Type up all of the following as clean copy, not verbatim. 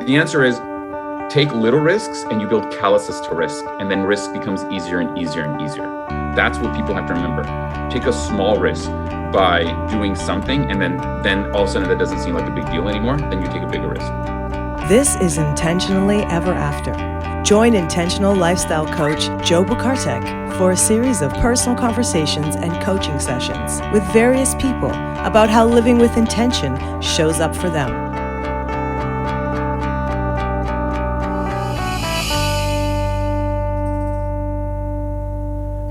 The answer is take little risks and you build calluses to risk, and then risk becomes easier and easier and easier. That's what people have to remember. Take a small risk by doing something, and then all of a sudden that doesn't seem like a big deal anymore. Then you take a bigger risk. This is Intentionally Ever After. Join intentional lifestyle coach Joe Bukartek for a series of personal conversations and coaching sessions with various people about how living with intention shows up for them.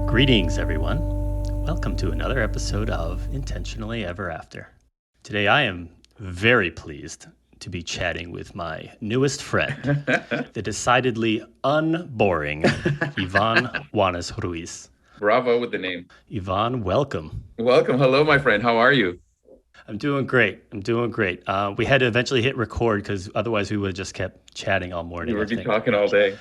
Greetings, everyone. Welcome to another episode of Intentionally Ever After. Today, I am very pleased to be chatting with my newest friend, the decidedly unboring Ivan Wanis Ruiz. Bravo with the name. Ivan, welcome. Welcome. Hello, my friend. How are you? I'm doing great. We had to eventually hit record because otherwise we would have just kept chatting all morning. We would be talking all day.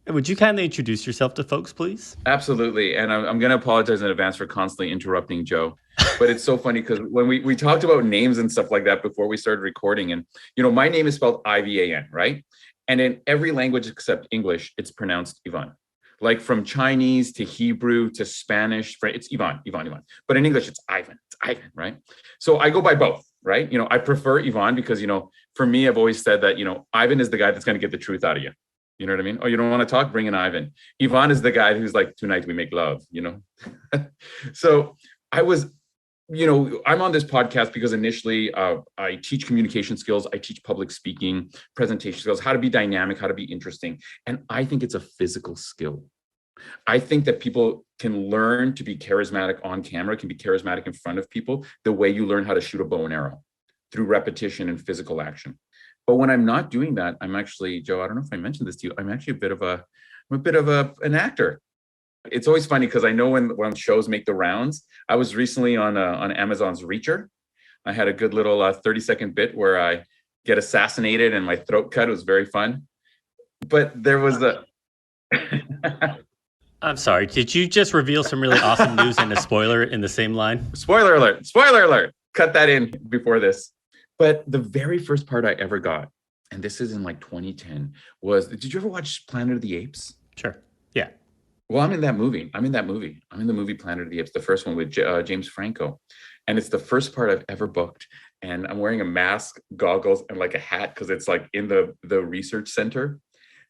Would you kindly introduce yourself to folks, please? Absolutely. And I'm going to apologize in advance for constantly interrupting Joe. But it's so funny because when we talked about names and stuff like that before we started recording, and, my name is spelled Ivan, right? And in every language except English, it's pronounced Ivan. Like from Chinese to Hebrew to Spanish, it's Ivan. But in English, it's Ivan, right? So I go by both, right? I prefer Ivan because, for me, I've always said that, Ivan is the guy that's going to get the truth out of you. You know what I mean? Oh, you don't want to talk? Bring in Ivan. Ivan is the guy who's like, tonight we make love, So I was, I'm on this podcast because initially I teach communication skills. I teach public speaking, presentation skills, how to be dynamic, how to be interesting. And I think it's a physical skill. I think that people can learn to be charismatic on camera, can be charismatic in front of people, the way you learn how to shoot a bow and arrow through repetition and physical action. But when I'm not doing that, I'm actually, Joe, I don't know if I mentioned this to you, I'm actually a bit of an actor. It's always funny because I know when shows make the rounds. I was recently on Amazon's Reacher. I had a good little 30-second bit where I get assassinated and my throat cut. It was very fun. But there was I'm sorry, did you just reveal some really awesome news and a spoiler in the same line? Spoiler alert. Cut that in before this. But the very first part I ever got, and this is in like 2010, was, did you ever watch Planet of the Apes? Sure. Yeah. Well, I'm in the movie Planet of the Apes, the first one with James Franco. And it's the first part I've ever booked. And I'm wearing a mask, goggles, and like a hat because it's like in the research center.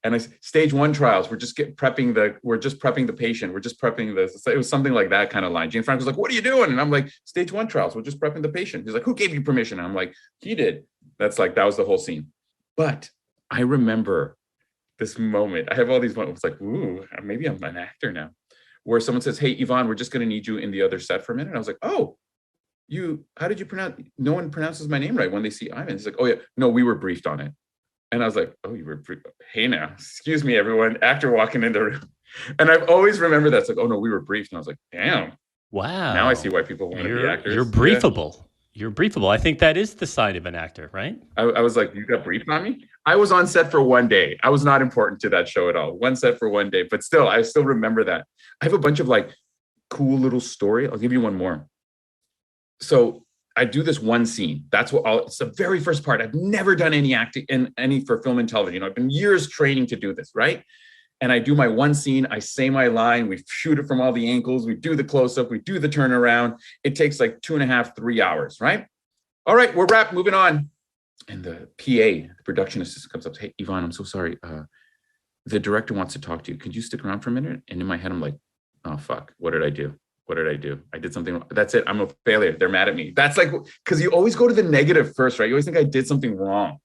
And stage 1 trials, we're just prepping the patient. We're just prepping this. It was something like that kind of line. James Franco's like, what are you doing? And I'm like, stage 1 trials, we're just prepping the patient. He's like, who gave you permission? And I'm like, he did. That was the whole scene. But I remember this moment. I have all these moments like, ooh, maybe I'm an actor now. Where someone says, hey, Ivan, we're just going to need you in the other set for a minute. And I was like, oh, how did you pronounce? No one pronounces my name right when they see Ivan. He's like, oh yeah, no, we were briefed on it. And I was like, oh, you were hey now, excuse me, everyone, actor walking in the room. And I've always remembered that. It's like, oh no, we were briefed. And I was like, damn. Wow. Now I see why people want to be actors. You're briefable. Yeah. You're briefable. I think that is the sign of an actor, right? I was like, you got briefed on me? I was on set for one day. I was not important to that show at all. One set for one day, but still, I still remember that. I have a bunch of like cool little story. I'll give you one more. So I do this one scene. It's the very first part. I've never done any acting for film and television. I've been years training to do this, right? And I do my one scene. I say my line. We shoot it from all the angles. We do the close-up. We do the turnaround. It takes like 2.5, 3 hours, right? All right, we're wrapped. Moving on. And the PA, the production assistant, comes up. Hey, Ivan, I'm so sorry. The director wants to talk to you. Could you stick around for a minute? And in my head, I'm like, oh, fuck. What did I do? I did something wrong. That's it. I'm a failure. They're mad at me. That's like, because you always go to the negative first, right? You always think I did something wrong.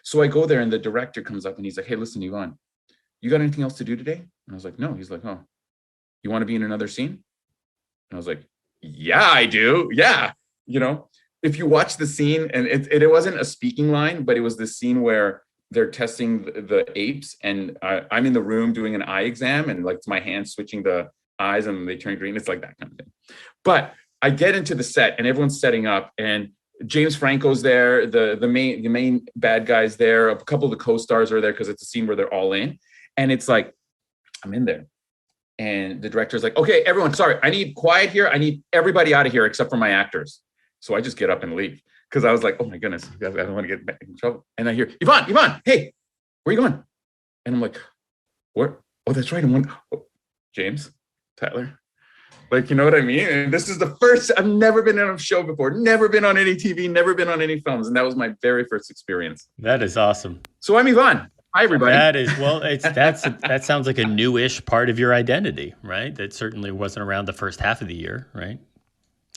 So I go there and the director comes up and he's like, hey, listen, Ivan, you got anything else to do today? And I was like, no. He's like, oh, you want to be in another scene? And I was like, yeah, I do. Yeah. If you watch the scene, and it wasn't a speaking line, but it was this scene where they're testing the apes and I'm in the room doing an eye exam and like it's my hand switching the eyes and they turn green. It's like that kind of thing. But I get into the set and everyone's setting up and James Franco's there, the main bad guy's there, a couple of the co-stars are there because it's a scene where they're all in. And it's like, I'm in there. And the director's like, okay, everyone, sorry, I need quiet here. I need everybody out of here except for my actors. So I just get up and leave because I was like, oh my goodness, I don't want to get in trouble. And I hear, Ivan, hey, where are you going? And I'm like, what? Oh, that's right. James, Tyler. Like, you know what I mean? And this is the first, I've never been on a show before, never been on any TV, never been on any films. And that was my very first experience. That is awesome. So I'm Ivan. Hi, everybody. That sounds like a newish part of your identity, right? That certainly wasn't around the first half of the year, right?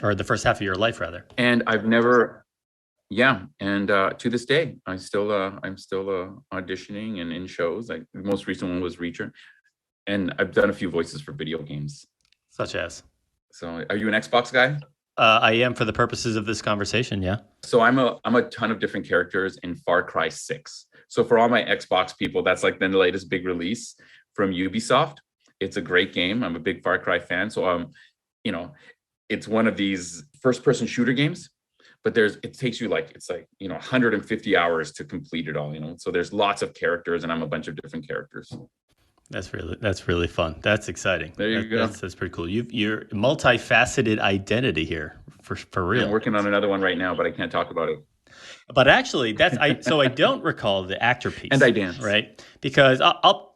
Or the first half of your life, rather. And I've never, and to this day, I'm still auditioning and in shows. Like the most recent one was Reacher, and I've done a few voices for video games. Such as? So, are you an Xbox guy? I am, for the purposes of this conversation. Yeah. So I'm a ton of different characters in Far Cry 6. So for all my Xbox people, that's like the latest big release from Ubisoft. It's a great game. I'm a big Far Cry fan. So it's one of these first-person shooter games, but it takes you 150 hours to complete it all. So there's lots of characters, and I'm a bunch of different characters. That's really fun. That's exciting. There you go. That's pretty cool. You're multifaceted identity here for real. I'm working on another one right now, but I can't talk about it. But actually, I don't recall the actor piece. And I dance, right? Because I'll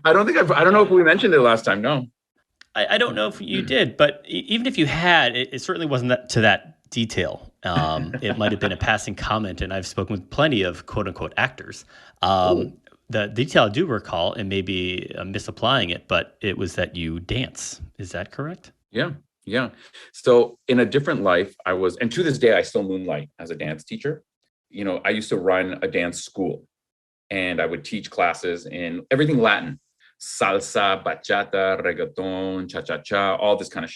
I don't know if we mentioned it last time. No, I don't know if you did, but even if you had, it certainly wasn't to that detail. It might have been a passing comment, and I've spoken with plenty of quote unquote actors. The detail I do recall, and maybe I'm misapplying it, but it was that you dance. Is that correct? Yeah. So in a different life, and to this day, I still moonlight as a dance teacher. I used to run a dance school, and I would teach classes in everything Latin: salsa, bachata, reggaeton, cha-cha-cha, all this kind of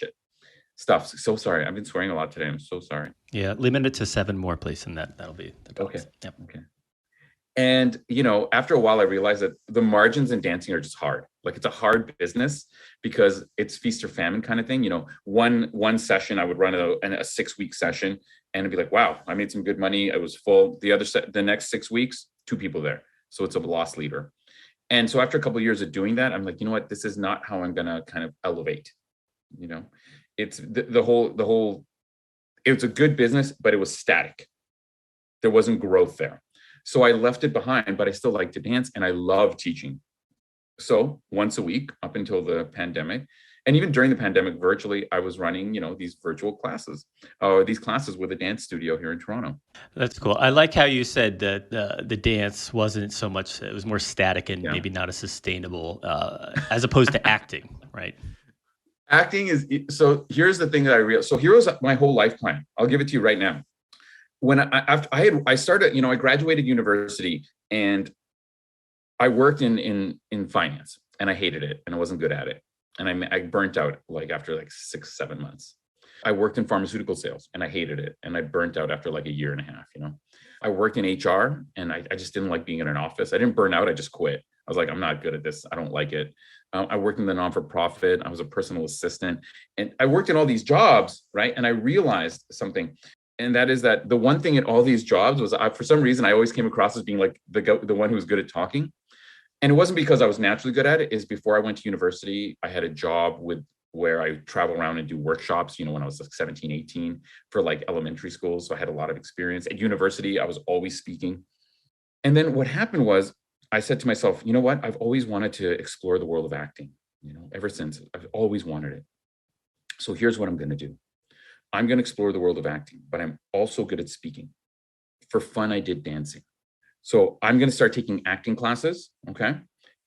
stuff. So sorry. I've been swearing a lot today. I'm so sorry. Yeah. Limit it to 7 more, please. And that'll be the bonus. Okay. Yep. Okay. And, after a while, I realized that the margins in dancing are just hard. Like, it's a hard business because it's feast or famine kind of thing. One session, I would run a 6-week session, and it'd be like, wow, I made some good money. I was full. The next 6 weeks, 2 people there. So it's a loss leader. And so after a couple of years of doing that, I'm like, you know what? This is not how I'm going to kind of elevate. It's the whole, it's a good business, but it was static. There wasn't growth there. So I left it behind, but I still like to dance, and I love teaching. So once a week up until the pandemic, and even during the pandemic, virtually, I was running, these virtual classes, these classes with a dance studio here in Toronto. That's cool. I like how you said that the dance wasn't so much, it was more static and maybe not as sustainable as opposed to acting, right? Acting so here's the thing that I realized. So here was my whole life plan. I'll give it to you right now. When I started, I graduated university, and I worked in finance, and I hated it, and I wasn't good at it. And I burnt out after 6-7 months. I worked in pharmaceutical sales, and I hated it. And I burnt out after a year and a half, I worked in HR, and I just didn't like being in an office. I didn't burn out. I just quit. I was like, I'm not good at this. I don't like it. I worked in the non-for-profit. I was a personal assistant, and I worked in all these jobs, right? And I realized something. And that is that the one thing in all these jobs was, for some reason, I always came across as being the one who was good at talking. And it wasn't because I was naturally good at it. Is before I went to university, I had a job where I travel around and do workshops, when I was 17, 18 for elementary schools. So I had a lot of experience. At university, I was always speaking. And then what happened was, I said to myself, you know what? I've always wanted to explore the world of acting, ever since. I've always wanted it. So here's what I'm going to do. I'm going to explore the world of acting, but I'm also good at speaking. For fun, I did dancing. So I'm going to start taking acting classes, okay?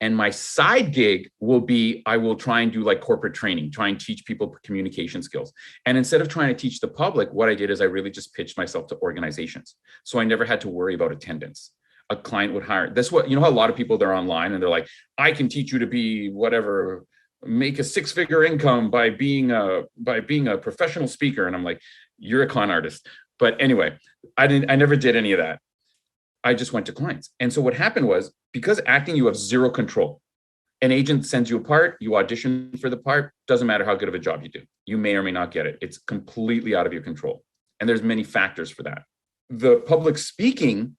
And my side gig will be, I will try and do corporate training, try and teach people communication skills. And instead of trying to teach the public, what I did is I really just pitched myself to organizations. So I never had to worry about attendance. A client would hire. That's what, how a lot of people, they're online and they're like, I can teach you to be whatever, make a 6-figure income by being a professional speaker. And I'm like, you're a con artist. But anyway, I never did any of that. I just went to clients. And so what happened was, because acting, you have zero control. An agent sends you a part, you audition for the part, doesn't matter how good of a job you do. You may or may not get it. It's completely out of your control. And there's many factors for that. The public speaking,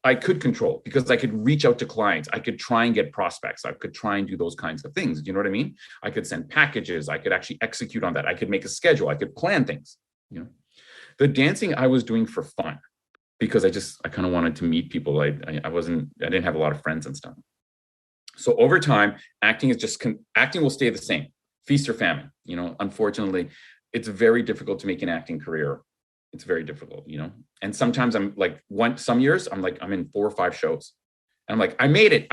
I could control, because I could reach out to clients. I could try and get prospects. I could try and do those kinds of things. Do you know what I mean? I could send packages. I could actually execute on that. I could make a schedule. I could plan things, The dancing I was doing for fun because I kind of wanted to meet people. I didn't have a lot of friends and stuff. So over time, acting will stay the same, feast or famine. Unfortunately, it's very difficult to make an acting career. It's very difficult, and sometimes I'm like some years I'm in 4 or 5 shows and I'm like, I made it.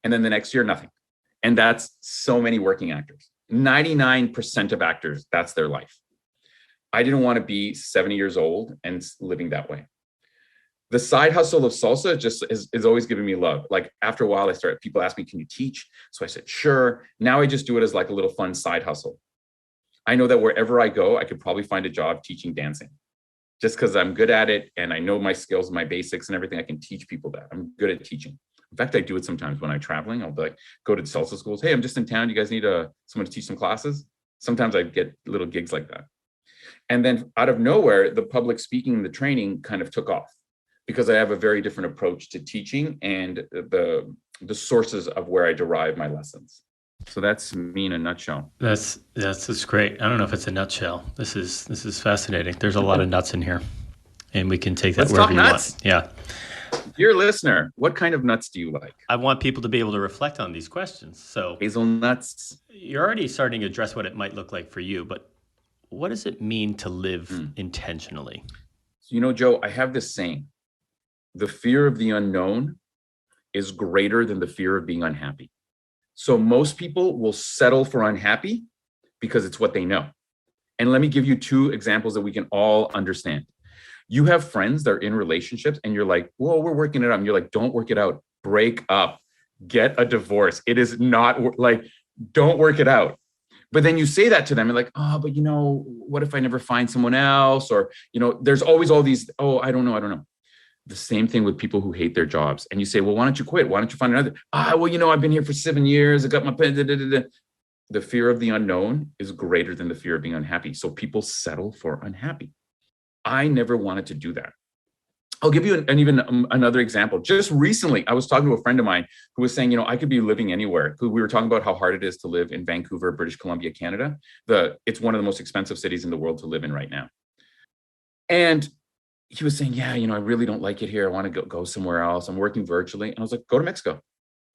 And then the next year, nothing. And that's so many working actors. 99% of actors, that's their life. I didn't want to be 70 years old and living that way. The side hustle of salsa just is always giving me love. Like after a while, people ask me, can you teach? So I said, sure. Now I just do it as like a little fun side hustle. I know that wherever I go, I could probably find a job teaching dancing just because I'm good at it. And I know my skills, my basics and everything. I can teach people that. I'm good at teaching. In fact, I do it sometimes when I'm traveling. I'll go to salsa schools. Hey, I'm just in town. You guys need someone to teach some classes? Sometimes I get little gigs like that. And then out of nowhere, the public speaking and the training kind of took off because I have a very different approach to teaching and the sources of where I derive my lessons. So that's me in a nutshell. That's great. I don't know if it's a nutshell. This is fascinating. There's a lot of nuts in here, and we can take that wherever you want. Yeah. Dear listener, what kind of nuts do you like? I want people to be able to reflect on these questions. So hazelnuts. You're already starting to address what it might look like for you, but what does it mean to live intentionally? Joe, I have this saying, the fear of the unknown is greater than the fear of being unhappy. So most people will settle for unhappy because it's what they know. And let me give you 2 examples that we can all understand. You have friends that are in relationships and you're like, whoa, we're working it out. And you're like, don't work it out. Break up. Get a divorce. It is not don't work it out. But then you say that to them and like, oh, but what if I never find someone else? Or, there's always all these, oh, I don't know. The same thing with people who hate their jobs. And you say, well, why don't you quit? Why don't you find another? I've been here for 7 years. I got my pen. The fear of the unknown is greater than the fear of being unhappy. So people settle for unhappy. I never wanted to do that. I'll give you another example. Just recently, I was talking to a friend of mine who was saying, I could be living anywhere. We were talking about how hard it is to live in Vancouver, British Columbia, Canada. It's one of the most expensive cities in the world to live in right now. And he was saying, yeah, I really don't like it here. I want to go somewhere else. I'm working virtually. And I was like, go to Mexico.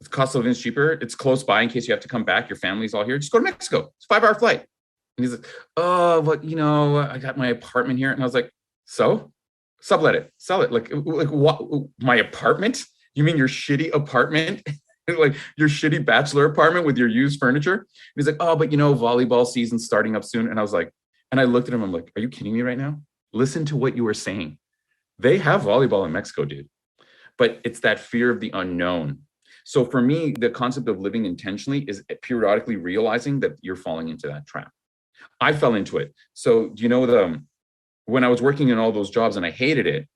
The cost of living is cheaper. It's close by in case you have to come back. Your family's all here. Just go to Mexico. It's a 5-hour flight. And he's like, oh, but I got my apartment here. And I was like, so sublet it, sell it. Like what? My apartment? You mean your shitty apartment? Like your shitty bachelor apartment with your used furniture? And he's like, oh, but volleyball season's starting up soon. And I was like, and I looked at him, I'm like, are you kidding me right now? Listen to what you were saying. They have volleyball in Mexico, dude. But it's that fear of the unknown. So for me, the concept of living intentionally is periodically realizing that you're falling into that trap. I fell into it. So when I was working in all those jobs and I hated it,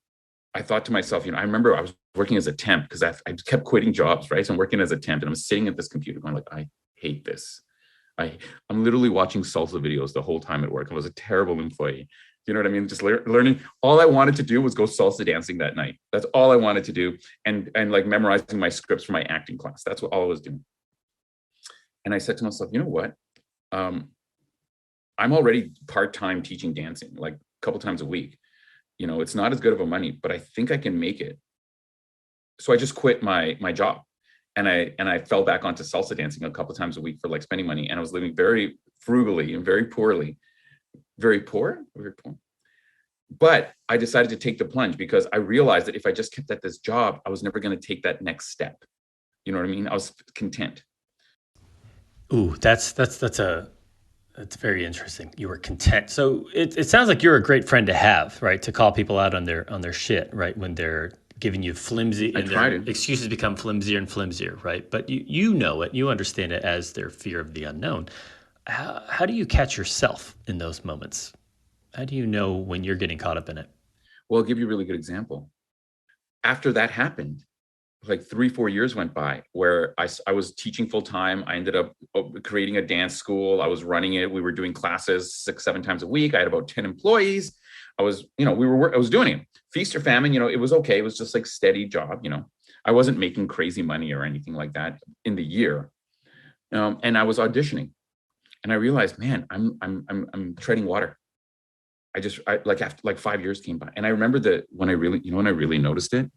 I thought to myself, I remember I was working as a temp because I kept quitting jobs, right? So I'm working as a temp and I'm sitting at this computer going like, I hate this. I'm literally watching salsa videos the whole time at work. I was a terrible employee. You know what I mean? Just learning. All I wanted to do was go salsa dancing that night. That's all I wanted to do. And like memorizing my scripts for my acting class. That's all I was doing. And I said to myself, you know what? I'm already part-time teaching dancing, like a couple times a week. It's not as good of a money, but I think I can make it. So I just quit my job. And I fell back onto salsa dancing a couple times a week for like spending money. And I was living very frugally and very poorly. Very poor. But I decided to take the plunge because I realized that if I just kept at this job, I was never going to take that next step. You know what I mean? I was content. Ooh, that's very interesting. You were content. So it sounds like you're a great friend to have, right? To call people out on their shit, right? When they're giving you flimsy and their excuses become flimsier and flimsier, right? But you know it, you understand it as their fear of the unknown. How do you catch yourself in those moments? How do you know when you're getting caught up in it? Well, I'll give you a really good example. After that happened, like 3-4 years went by where I was teaching full time. I ended up creating a dance school. I was running it. We were doing classes 6-7 times a week. I had about 10 employees. I was doing it. Feast or famine, it was okay. It was just like steady job. I wasn't making crazy money or anything like that in the year. And I was auditioning. And I realized, man, I'm treading water. I like after like 5 years came by, and I remember that when I really noticed it.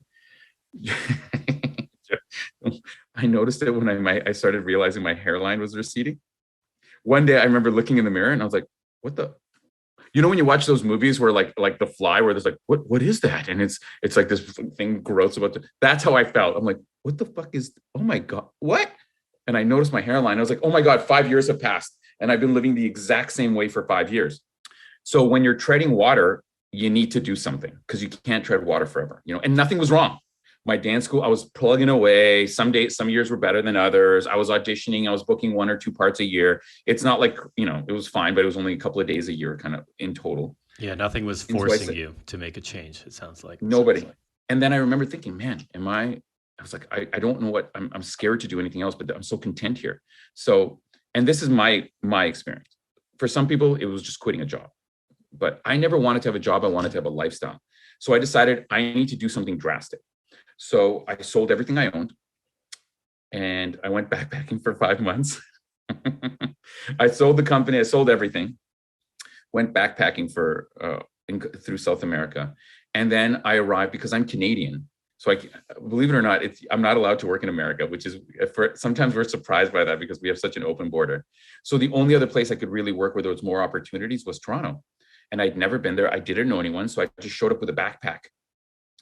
I noticed it when I started realizing my hairline was receding. One day I remember looking in the mirror and I was like, what the, when you watch those movies where like The Fly, where there's like, what is that? And it's like this thing grows that's how I felt. I'm like, what the fuck oh my God, what? And I noticed my hairline. I was like, oh my God, 5 years have passed. And I've been living the exact same way for 5 years. So when you're treading water, you need to do something because you can't tread water forever, and nothing was wrong. My dance school, I was plugging away. Some years were better than others. I was auditioning. I was booking 1 or 2 parts a year. It's not like, it was fine, but it was only a couple of days a year kind of in total. Yeah, nothing was forcing you to make a change, it sounds like. Nobody. And then I remember thinking, man, I was like, I don't know what, I'm scared to do anything else, but I'm so content here. So, and this is my experience. For some people, it was just quitting a job. But I never wanted to have a job. I wanted to have a lifestyle. So I decided I need to do something drastic. So I sold everything I owned and I went backpacking for 5 months. I sold the company, I sold everything, went backpacking through South America. And then I arrived because I'm Canadian. So believe it or not, I'm not allowed to work in America, which is sometimes we're surprised by that because we have such an open border. So the only other place I could really work where there was more opportunities was Toronto. And I'd never been there. I didn't know anyone. So I just showed up with a backpack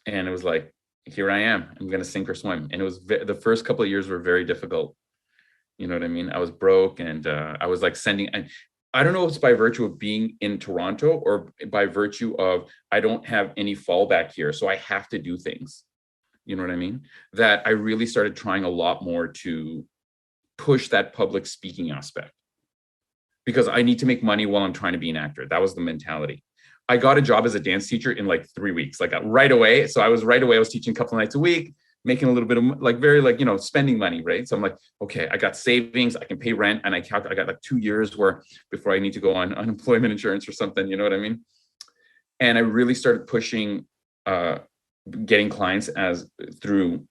and it was like, here I am, I'm going to sink or swim. And it was the first couple of years were very difficult. You know what I mean? I was broke and I was like I don't know if it's by virtue of being in Toronto or by virtue of, I don't have any fallback here. So I have to do things, you know what I mean? That I really started trying a lot more to push that public speaking aspect because I need to make money while I'm trying to be an actor. That was the mentality. I got a job as a dance teacher in like 3 weeks, like right away. So I was teaching a couple of nights a week, making a little bit of spending money, right? So I'm like, okay, I got savings, I can pay rent. And I got like 2 years before I need to go on unemployment insurance or something, you know what I mean? And I really started pushing, getting clients through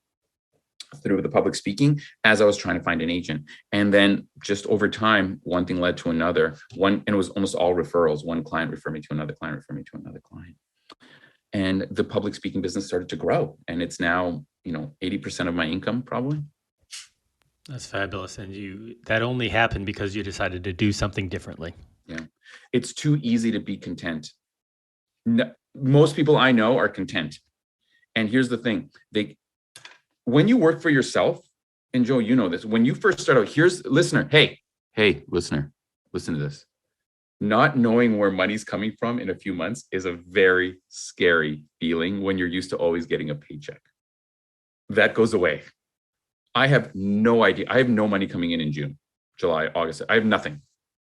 the public speaking as I was trying to find an agent. And then just over time, one thing led to another. And it was almost all referrals. One client referred me to another client, referred me to another client. And the public speaking business started to grow. And it's now, 80% of my income probably. That's fabulous. And that only happened because you decided to do something differently. Yeah. It's too easy to be content. Most people I know are content. And here's the thing. When you work for yourself, and Joe, you know this, when you first start out, listener, hey, listener, listen to this. Not knowing where money's coming from in a few months is a very scary feeling when you're used to always getting a paycheck. That goes away. I have no idea. I have no money coming in June, July, August. I have nothing.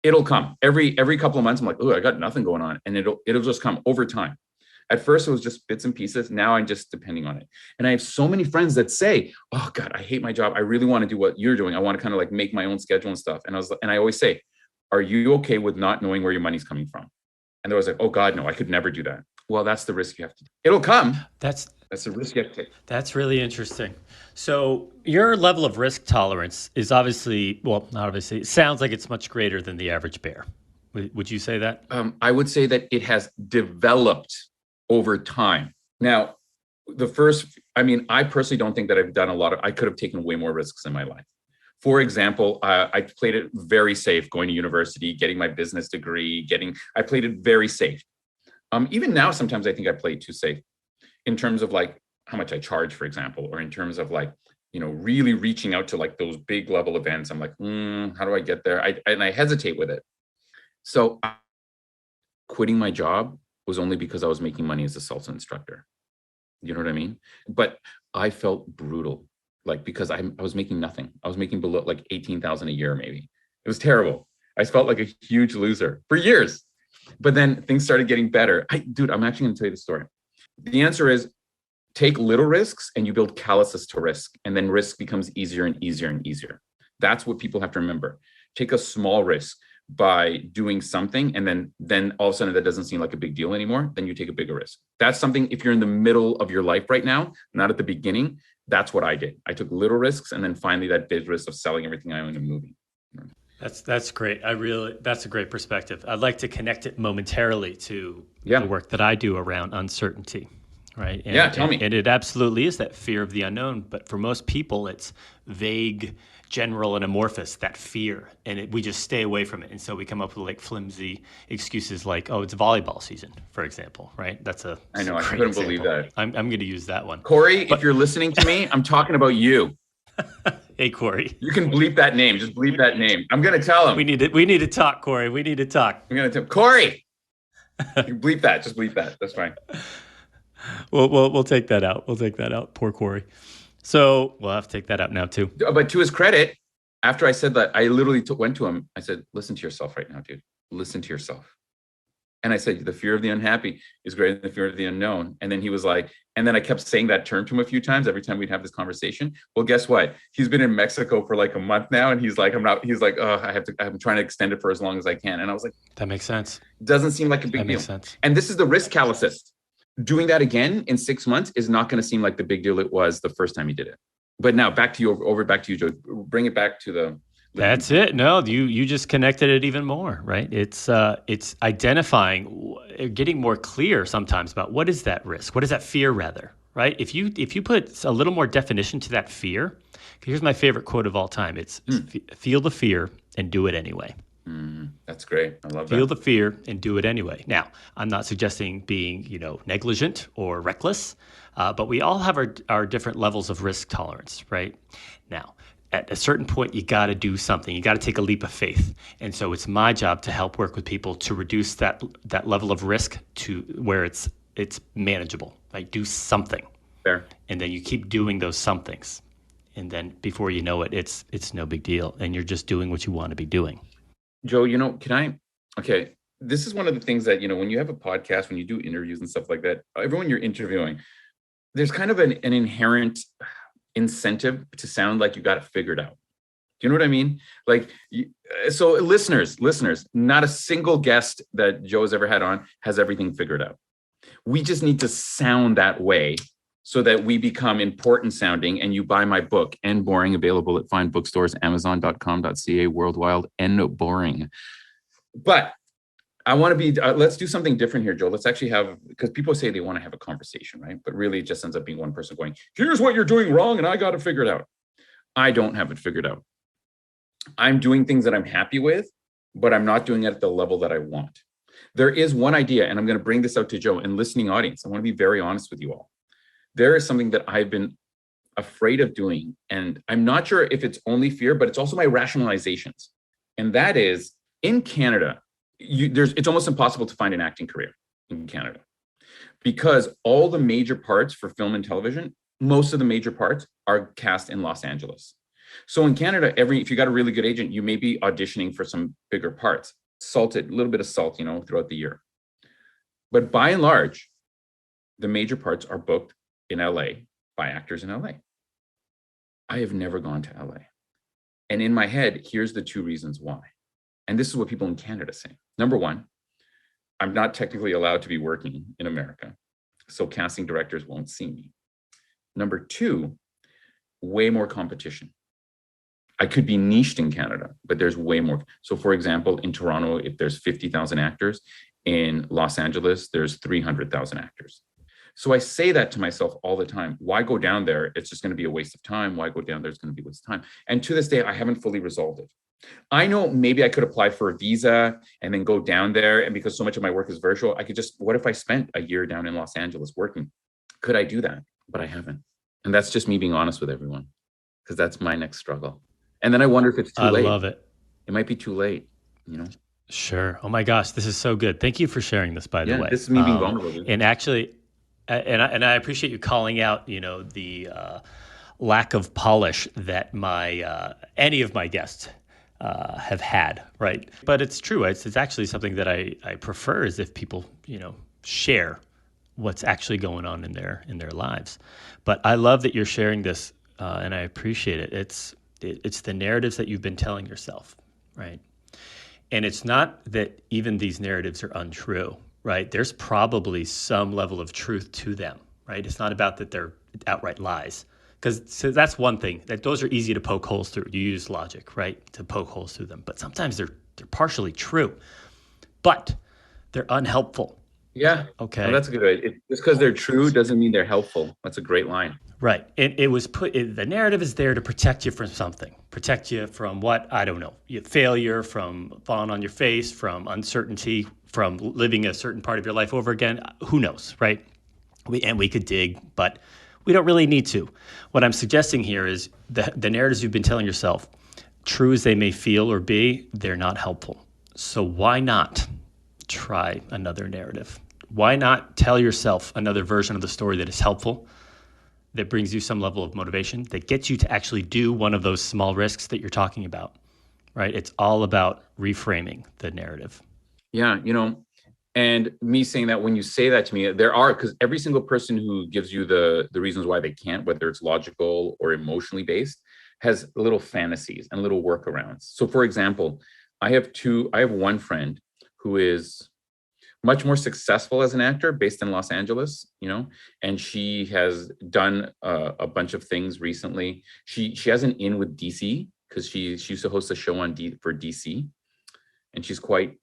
It'll come. Every couple of months, I'm like, oh, I got nothing going on. And it'll just come over time. At first, it was just bits and pieces. Now I'm just depending on it. And I have so many friends that say, oh God, I hate my job. I really want to do what you're doing. I want to kind of like make my own schedule and stuff. And I always say, are you okay with not knowing where your money's coming from? And they was like, oh God, no, I could never do that. Well, that's the risk you have to take. It'll come. That's the risk you have to take. That's really interesting. So your level of risk tolerance is obviously, well, not obviously, it sounds like it's much greater than the average bear. Would you say that? I would say that it has developed over time. Now, I personally don't think that I've done I could have taken way more risks in my life. For example, I played it very safe, going to university, getting my business degree, I played it very safe. Even now, sometimes I think I play it too safe in terms of like how much I charge, for example, or in terms of like, really reaching out to like those big level events. I'm like, how do I get there? I hesitate with it. So quitting my job was only because I was making money as a salsa instructor. You know what I mean? But I felt brutal, like because I was making nothing. I was making below like 18,000 a year, maybe. It was terrible. I felt like a huge loser for years. But then things started getting better. I'm actually going to tell you the story. The answer is take little risks and you build calluses to risk. And then risk becomes easier and easier and easier. That's what people have to remember. Take a small risk by doing something, and then all of a sudden that doesn't seem like a big deal anymore, then you take a bigger risk. That's something, if you're in the middle of your life right now, not at the beginning, that's what I did. I took little risks, and then finally that big risk of selling everything I owned and moving. That's great. That's a great perspective. I'd like to connect it momentarily to Yeah. the work that I do around uncertainty, right? Yeah, tell me. And it absolutely is that fear of the unknown. But for most people, it's vague, general, and amorphous, that fear. And we just stay away from it. And so we come up with like flimsy excuses like, oh, it's volleyball season, for example, right? I know, I great couldn't believe example. that. I'm going to use that one. Corey, if you're listening to me, I'm talking about you. Hey, Corey. You can bleep that name. Just bleep that name. I'm going to tell him. We need to talk, Corey. We need to talk. I'm going to tell Corey. You bleep that. Just bleep that. That's fine. We'll take that out. We'll take that out. Poor Corey. So we'll have to take that out now too. But to his credit, after I said that, I literally went to him. I said, listen to yourself right now, dude. Listen to yourself. And I said, the fear of the unhappy is greater than the fear of the unknown. And then he was like, and then I kept saying that term to him a few times every time we'd have this conversation. Well, guess what? He's been in Mexico for like a month now. And he's like, I'm trying to extend it for as long as I can. And I was like, that makes sense. Doesn't seem like a big deal. That makes sense. And this is the risk callousist. Doing that again in 6 months is not going to seem like the big deal it was the first time he did it. But now back to you, Joe. Bring it back to the. That's it. No, you just connected it even more, right? It's identifying, getting more clear sometimes about what is that risk, what is that fear rather, right? If you put a little more definition to that fear, here's my favorite quote of all time. It's feel the fear and do it anyway. That's great. I love that. Feel the fear and do it anyway. Now, I'm not suggesting being, negligent or reckless, but we all have our different levels of risk tolerance, right? Now, at a certain point, you got to do something. You got to take a leap of faith. And so it's my job to help work with people to reduce that level of risk to where it's manageable. Like do something. Fair. And then you keep doing those somethings. And then before you know it, it's no big deal. And you're just doing what you want to be doing. Joe, okay, this is one of the things that, when you have a podcast, when you do interviews and stuff like that, everyone you're interviewing, there's kind of an inherent incentive to sound like you got it figured out. Do you know what I mean? Like, so listeners, not a single guest that Joe's ever had on has everything figured out. We just need to sound that way so that we become important sounding and you buy my book, End Boring, available at fine bookstores, amazon.com.ca, worldwide, End Boring. But I want to be, let's do something different here, Joe. Let's actually have, because people say they want to have a conversation, right? But really it just ends up being one person going, here's what you're doing wrong and I got it figured out. I don't have it figured out. I'm doing things that I'm happy with, but I'm not doing it at the level that I want. There is one idea, and I'm going to bring this out to Joe and listening audience. I want to be very honest with you all. There is something that I've been afraid of doing, and I'm not sure if it's only fear, but it's also my rationalizations. And that is, in Canada, it's almost impossible to find an acting career in Canada because all the major parts for film and television, most of the major parts are cast in Los Angeles. So in Canada, if you got a really good agent, you may be auditioning for some bigger parts, a little bit of salt, throughout the year. But by and large, the major parts are booked in LA by actors in LA. I have never gone to LA. And in my head, here's the two reasons why. And this is what people in Canada say. Number one, I'm not technically allowed to be working in America, so casting directors won't see me. Number two, way more competition. I could be niched in Canada, but there's way more. So for example, in Toronto, if there's 50,000 actors, in Los Angeles, there's 300,000 actors. So I say that to myself all the time. Why go down there? It's just going to be a waste of time. Why go down there? It's going to be a waste of time. And to this day, I haven't fully resolved it. I know maybe I could apply for a visa and then go down there. And because so much of my work is virtual, I could what if I spent a year down in Los Angeles working? Could I do that? But I haven't. And that's just me being honest with everyone, because that's my next struggle. And then I wonder if it's too late. I love it. It might be too late, Sure. Oh my gosh, this is so good. Thank you for sharing this, by the way. This is me being vulnerable. And actually, and I appreciate you calling out, the lack of polish that any of my guests have had, right? But it's true. It's actually something that I prefer is if people, share what's actually going on in their lives. But I love that you're sharing this, and I appreciate it. It's the narratives that you've been telling yourself, right? And it's not that even these narratives are untrue, right? There's probably some level of truth to them, right? It's not about that they're outright lies, so that's one thing, that those are easy to poke holes through. You use logic, right, to poke holes through them. But sometimes they're partially true, but they're unhelpful. Yeah. Okay. Well, that's a good idea. Just because they're true doesn't mean they're helpful. That's a great line. Right. It was the narrative is there to protect you from something, protect you from what, I don't know, failure, from falling on your face, from uncertainty, from living a certain part of your life over again. Who knows, right? We could dig, but we don't really need to. What I'm suggesting here is the narratives you've been telling yourself, true as they may feel or be, they're not helpful. So why not try another narrative? Why not tell yourself another version of the story that is helpful, that brings you some level of motivation, that gets you to actually do one of those small risks that you're talking about, right? It's all about reframing the narrative. Yeah, and me saying that, when you say that to me, because every single person who gives you the reasons why they can't, whether it's logical or emotionally based, has little fantasies and little workarounds. So for example, I have one friend who is much more successful as an actor based in Los Angeles, and she has done a bunch of things recently. She has an in with DC because she used to host a show for DC, and she's quite,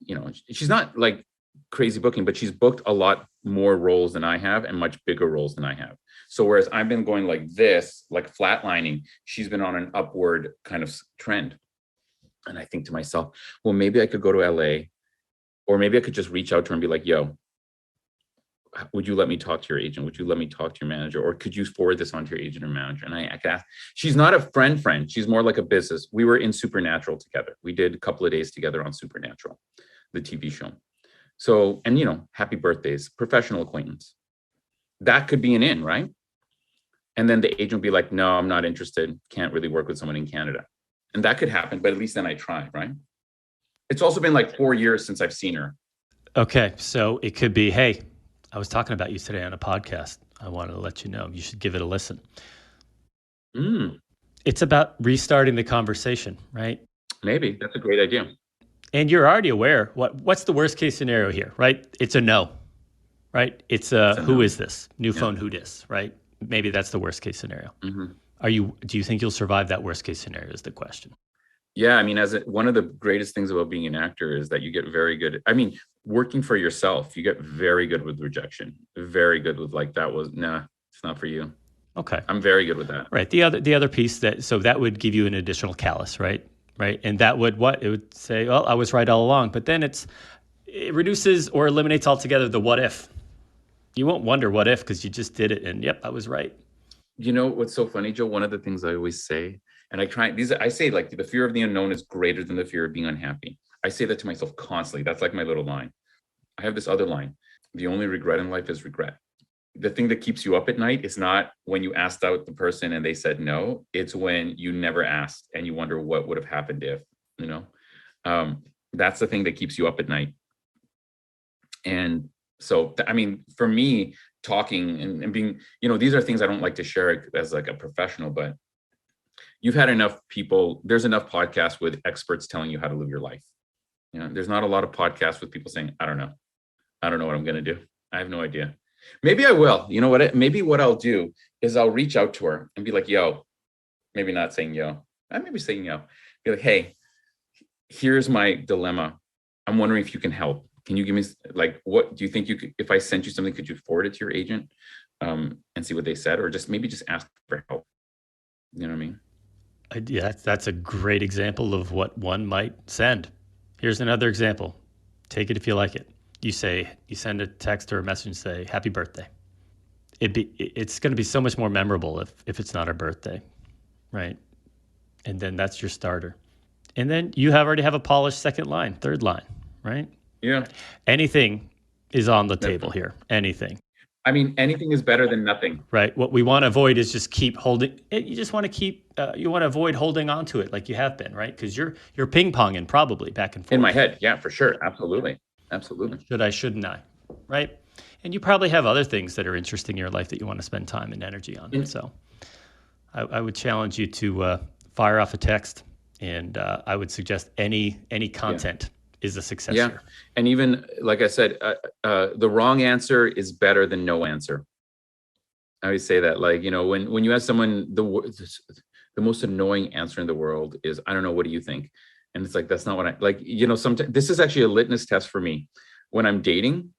she's not like crazy booking, but she's booked a lot more roles than I have and much bigger roles than I have. So whereas I've been going like this, like flatlining, she's been on an upward kind of trend. And I think to myself, well, maybe I could go to LA, or maybe I could just reach out to her and be like, yo, would you let me talk to your agent? Would you let me talk to your manager? Or could you forward this on to your agent or manager? And I could ask. She's not a friend. She's more like a business. We were in Supernatural together. We did a couple of days together on Supernatural, the TV show. So, and happy birthdays, professional acquaintance. That could be an in, right? And then the agent would be like, no, I'm not interested. Can't really work with someone in Canada. And that could happen, but at least then I tried, right? It's also been like 4 years since I've seen her. Okay, so it could be, hey, I was talking about you today on a podcast. I wanted to let you know. You should give it a listen. It's about restarting the conversation, right? Maybe. That's a great idea. And you're already aware. What's the worst case scenario here, right? It's a no, right? It's a who no. Is this? New phone, who dis, right? Maybe that's the worst case scenario. Mm-hmm. Do you think you'll survive that worst case scenario is the question. Yeah, I mean, one of the greatest things about being an actor is that you get very good. Working for yourself, you get very good with rejection. Very good with like, it's not for you. Okay, I'm very good with that. Right. The other piece that would give you an additional callus, right? Right, and that would it would say, well, I was right all along. But then it reduces or eliminates altogether the what if. You won't wonder what if because you just did it, and yep, I was right. You know what's so funny, Joe? One of the things I always say. And I say like the fear of the unknown is greater than the fear of being unhappy. I say that to myself constantly. That's like my little line. I have this other line. The only regret in life is regret. The thing that keeps you up at night is not when you asked out the person and they said no. It's when you never asked and you wonder what would have happened if, that's the thing that keeps you up at night. And so, for me, talking and being, these are things I don't like to share as like a professional, but you've had enough people, there's enough podcasts with experts telling you how to live your life. There's not a lot of podcasts with people saying, I don't know what I'm going to do. I have no idea. Maybe I will. You know what? Maybe what I'll do is I'll reach out to her and be like, yo, maybe not saying yo. I maybe saying yo. Be like, hey, here's my dilemma. I'm wondering if you can help. Can you give me, like, what do you think you could, if I sent you something, could you forward it to your agent and see what they said? Or just ask for help. You know what I mean? Yeah, that's a great example of what one might send. Here's another example. Take it if you like it. You send a text or a message and say, happy birthday. It's going to be so much more memorable if it's not her birthday, right? And then that's your starter. And then you already have a polished second line, third line, right? Yeah. Anything is on the table here. Anything. Anything is better than nothing. Right. What we want to avoid is just keep holding it. You just want to you want to avoid holding on to it like you have been, right? Because you're ping-ponging probably back and forth. In my head. Yeah, for sure. Absolutely. Should I, shouldn't I? Right. And you probably have other things that are interesting in your life that you want to spend time and energy on. Mm-hmm. So I would challenge you to fire off a text, and I would suggest any content is a success here. And even, like I said, the wrong answer is better than no answer. I always say that, like, when you ask someone the most annoying answer in the world is, I don't know, what do you think? And it's like, that's not what I like, sometimes this is actually a litmus test for me when I'm dating,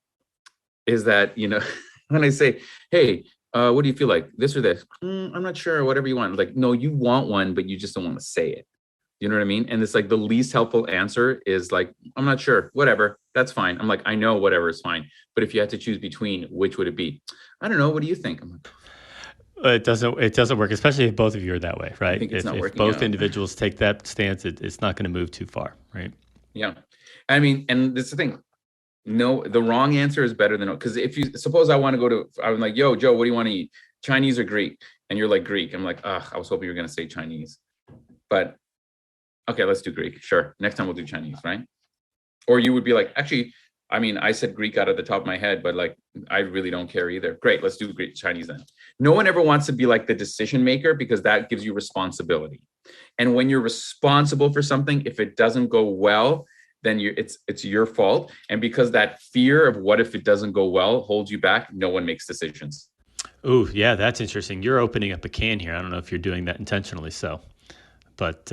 is that, when I say, hey, what do you feel like, this or this? I'm not sure, whatever you want. Like, no, you want one, but you just don't want to say it. You know what I mean? And it's like the least helpful answer is like, I'm not sure, whatever, that's fine. I'm like, I know whatever is fine. But if you had to choose between, which would it be? I don't know. What do you think? I'm like, it doesn't work, especially if both of you are that way, right? I think it's not working both out. individuals take that stance, it's not going to move too far, right? Yeah. I mean, and this is the thing. No, the wrong answer is better than no. Because if you suppose I'm like, yo, Joe, what do you want to eat? Chinese or Greek? And you're like, Greek. I'm like, I was hoping you were going to say Chinese. But okay, let's do Greek. Sure. Next time we'll do Chinese, right? Or you would be like, actually, I mean, I said Greek out of the top of my head, but like, I really don't care either. Great, let's do Greek Chinese then. No one ever wants to be like the decision maker, because that gives you responsibility. And when you're responsible for something, if it doesn't go well, then it's your fault. And because that fear of what if it doesn't go well holds you back, no one makes decisions. Oh, yeah, that's interesting. You're opening up a can here. I don't know if you're doing that intentionally, but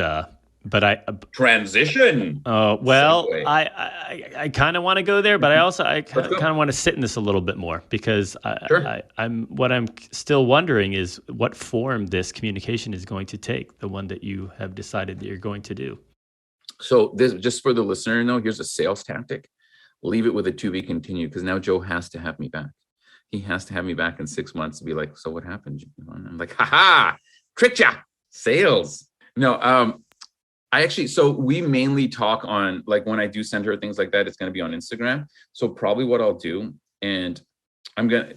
I transition. Well, Segue. I kind of want to go there, but I kind of want to sit in this a little bit more, because I'm still wondering is what form this communication is going to take, the one that you have decided that you're going to do. So this, just for the listener, here's a sales tactic. Leave it with a to be continued, because now Joe has to have me back. He has to have me back in 6 months to be like, so what happened? And I'm like, haha, tricked ya, sales. No, so we mainly talk on, like, when I do send her things like that, it's going to be on Instagram. So probably what I'll do, and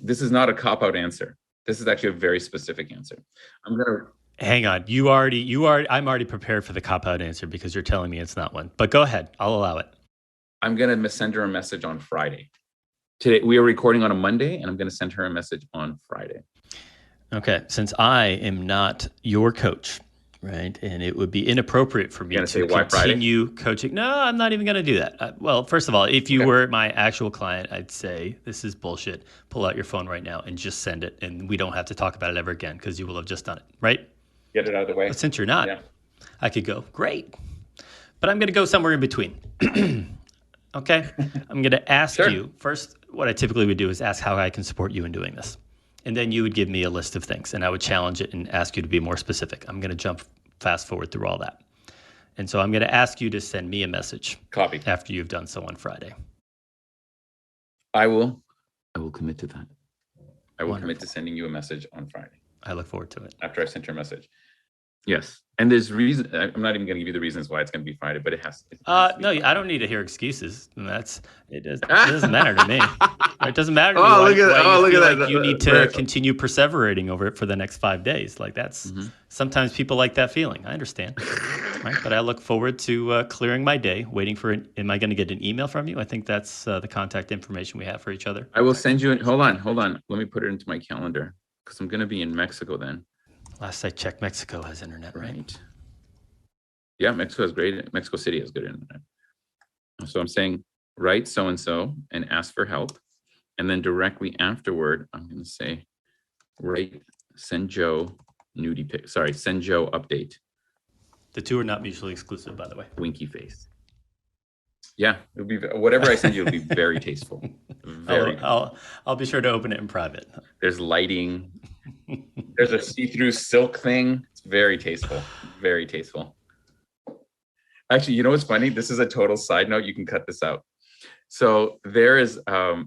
this is not a cop-out answer. This is actually a very specific answer. Hang on. I'm already prepared for the cop-out answer, because you're telling me it's not one, but go ahead. I'll allow it. I'm going to send her a message on Friday. Today, we are recording on a Monday, and I'm going to send her a message on Friday. Okay. Since I am not your coach, right, and it would be inappropriate for me to continue coaching. No, I'm not even going to do that. Well, first of all, if you were my actual client, I'd say this is bullshit. Pull out your phone right now and just send it, and we don't have to talk about it ever again, because you will have just done it, right? Get it out of the way. But since you're not, I could go, great. But I'm going to go somewhere in between. Okay? I'm going to ask you, first, what I typically would do is ask how I can support you in doing this. And then you would give me a list of things, and I would challenge it and ask you to be more specific. I'm going to jump fast forward through all that. And so I'm going to ask you to send me a message. Copy. After you've done so on Friday. I will commit to that. I will Wonderful. Commit to sending you a message on Friday. I look forward to it. After I sent your message. Yes. And there's reason. I'm not even going to give you the reasons why it's going to be Friday, but it has to. No, I don't need to hear excuses. It doesn't matter to me. It doesn't matter to me. Look at that. You need to continue perseverating over it for the next 5 days. Like that's sometimes people like that feeling. I understand. Right? But I look forward to clearing my day, waiting for it. Am I going to get an email from you? I think that's the contact information we have for each other. I will send you. Hold on. Let me put it into my calendar, because I'm going to be in Mexico then. Last I checked, Mexico has internet, right? Yeah, Mexico has great. Mexico City has good internet. So I'm saying, write so-and-so and ask for help. And then directly afterward, I'm going to say, send Joe nudie pic. Sorry, send Joe update. The two are not mutually exclusive, by the way. Winky face. Yeah, it'll be whatever I send you. It'll be very tasteful. I'll be sure to open it in private. There's lighting. There's a see-through silk thing. It's very tasteful. Very tasteful. Actually, you know what's funny? This is a total side note. You can cut this out. So there is,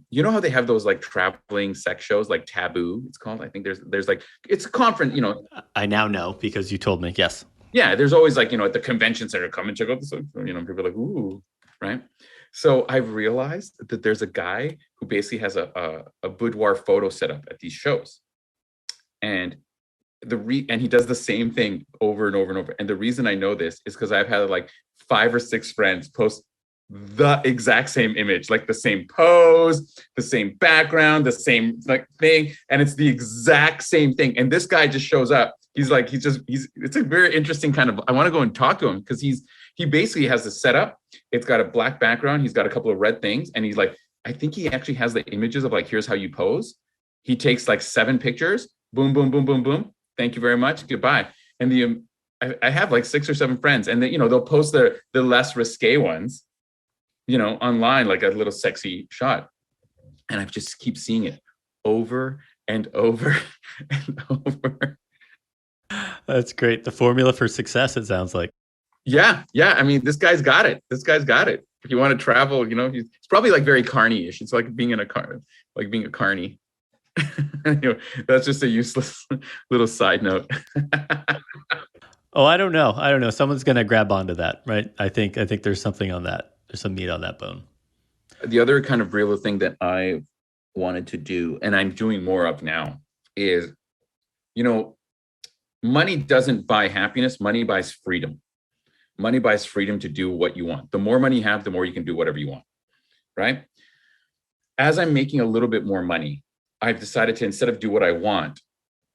you know how they have those like traveling sex shows, like Taboo, it's called. I think there's like, it's a conference, you know. I now know because you told me. Yes. Yeah, there's always like, you know, at the convention center, come and check out this, you know, people are like, ooh, right? So I've realized that there's a guy who basically has a boudoir photo set up at these shows. And and he does the same thing over and over and over. And the reason I know this is because I've had like 5 or 6 friends post the exact same image, like the same pose, the same background, the same like thing. And it's the exact same thing. And this guy just shows up. It's a very interesting kind of, I want to go and talk to him because he basically has a setup. It's got a black background. He's got a couple of red things. And I think he actually has the images of like, here's how you pose. He takes like 7 pictures boom, boom, boom, boom, boom. Thank you very much. Goodbye. And I have like 6 or 7 friends, and they'll post the less risque ones, online, like a little sexy shot. And I just keep seeing it over and over and over. That's great. The formula for success, it sounds like. Yeah. I mean, this guy's got it. If you want to travel, it's probably like very carny-ish. It's like being in a car, like being a carny. That's just a useless little side note. Oh, I don't know. Someone's going to grab onto that, right? I think there's something on that. There's some meat on that bone. The other kind of real thing that I wanted to do, and I'm doing more of now, is, money doesn't buy happiness. Money buys freedom. Money buys freedom to do what you want. The more money you have, the more you can do whatever you want, right? As I'm making a little bit more money, I've decided to, instead of do what I want,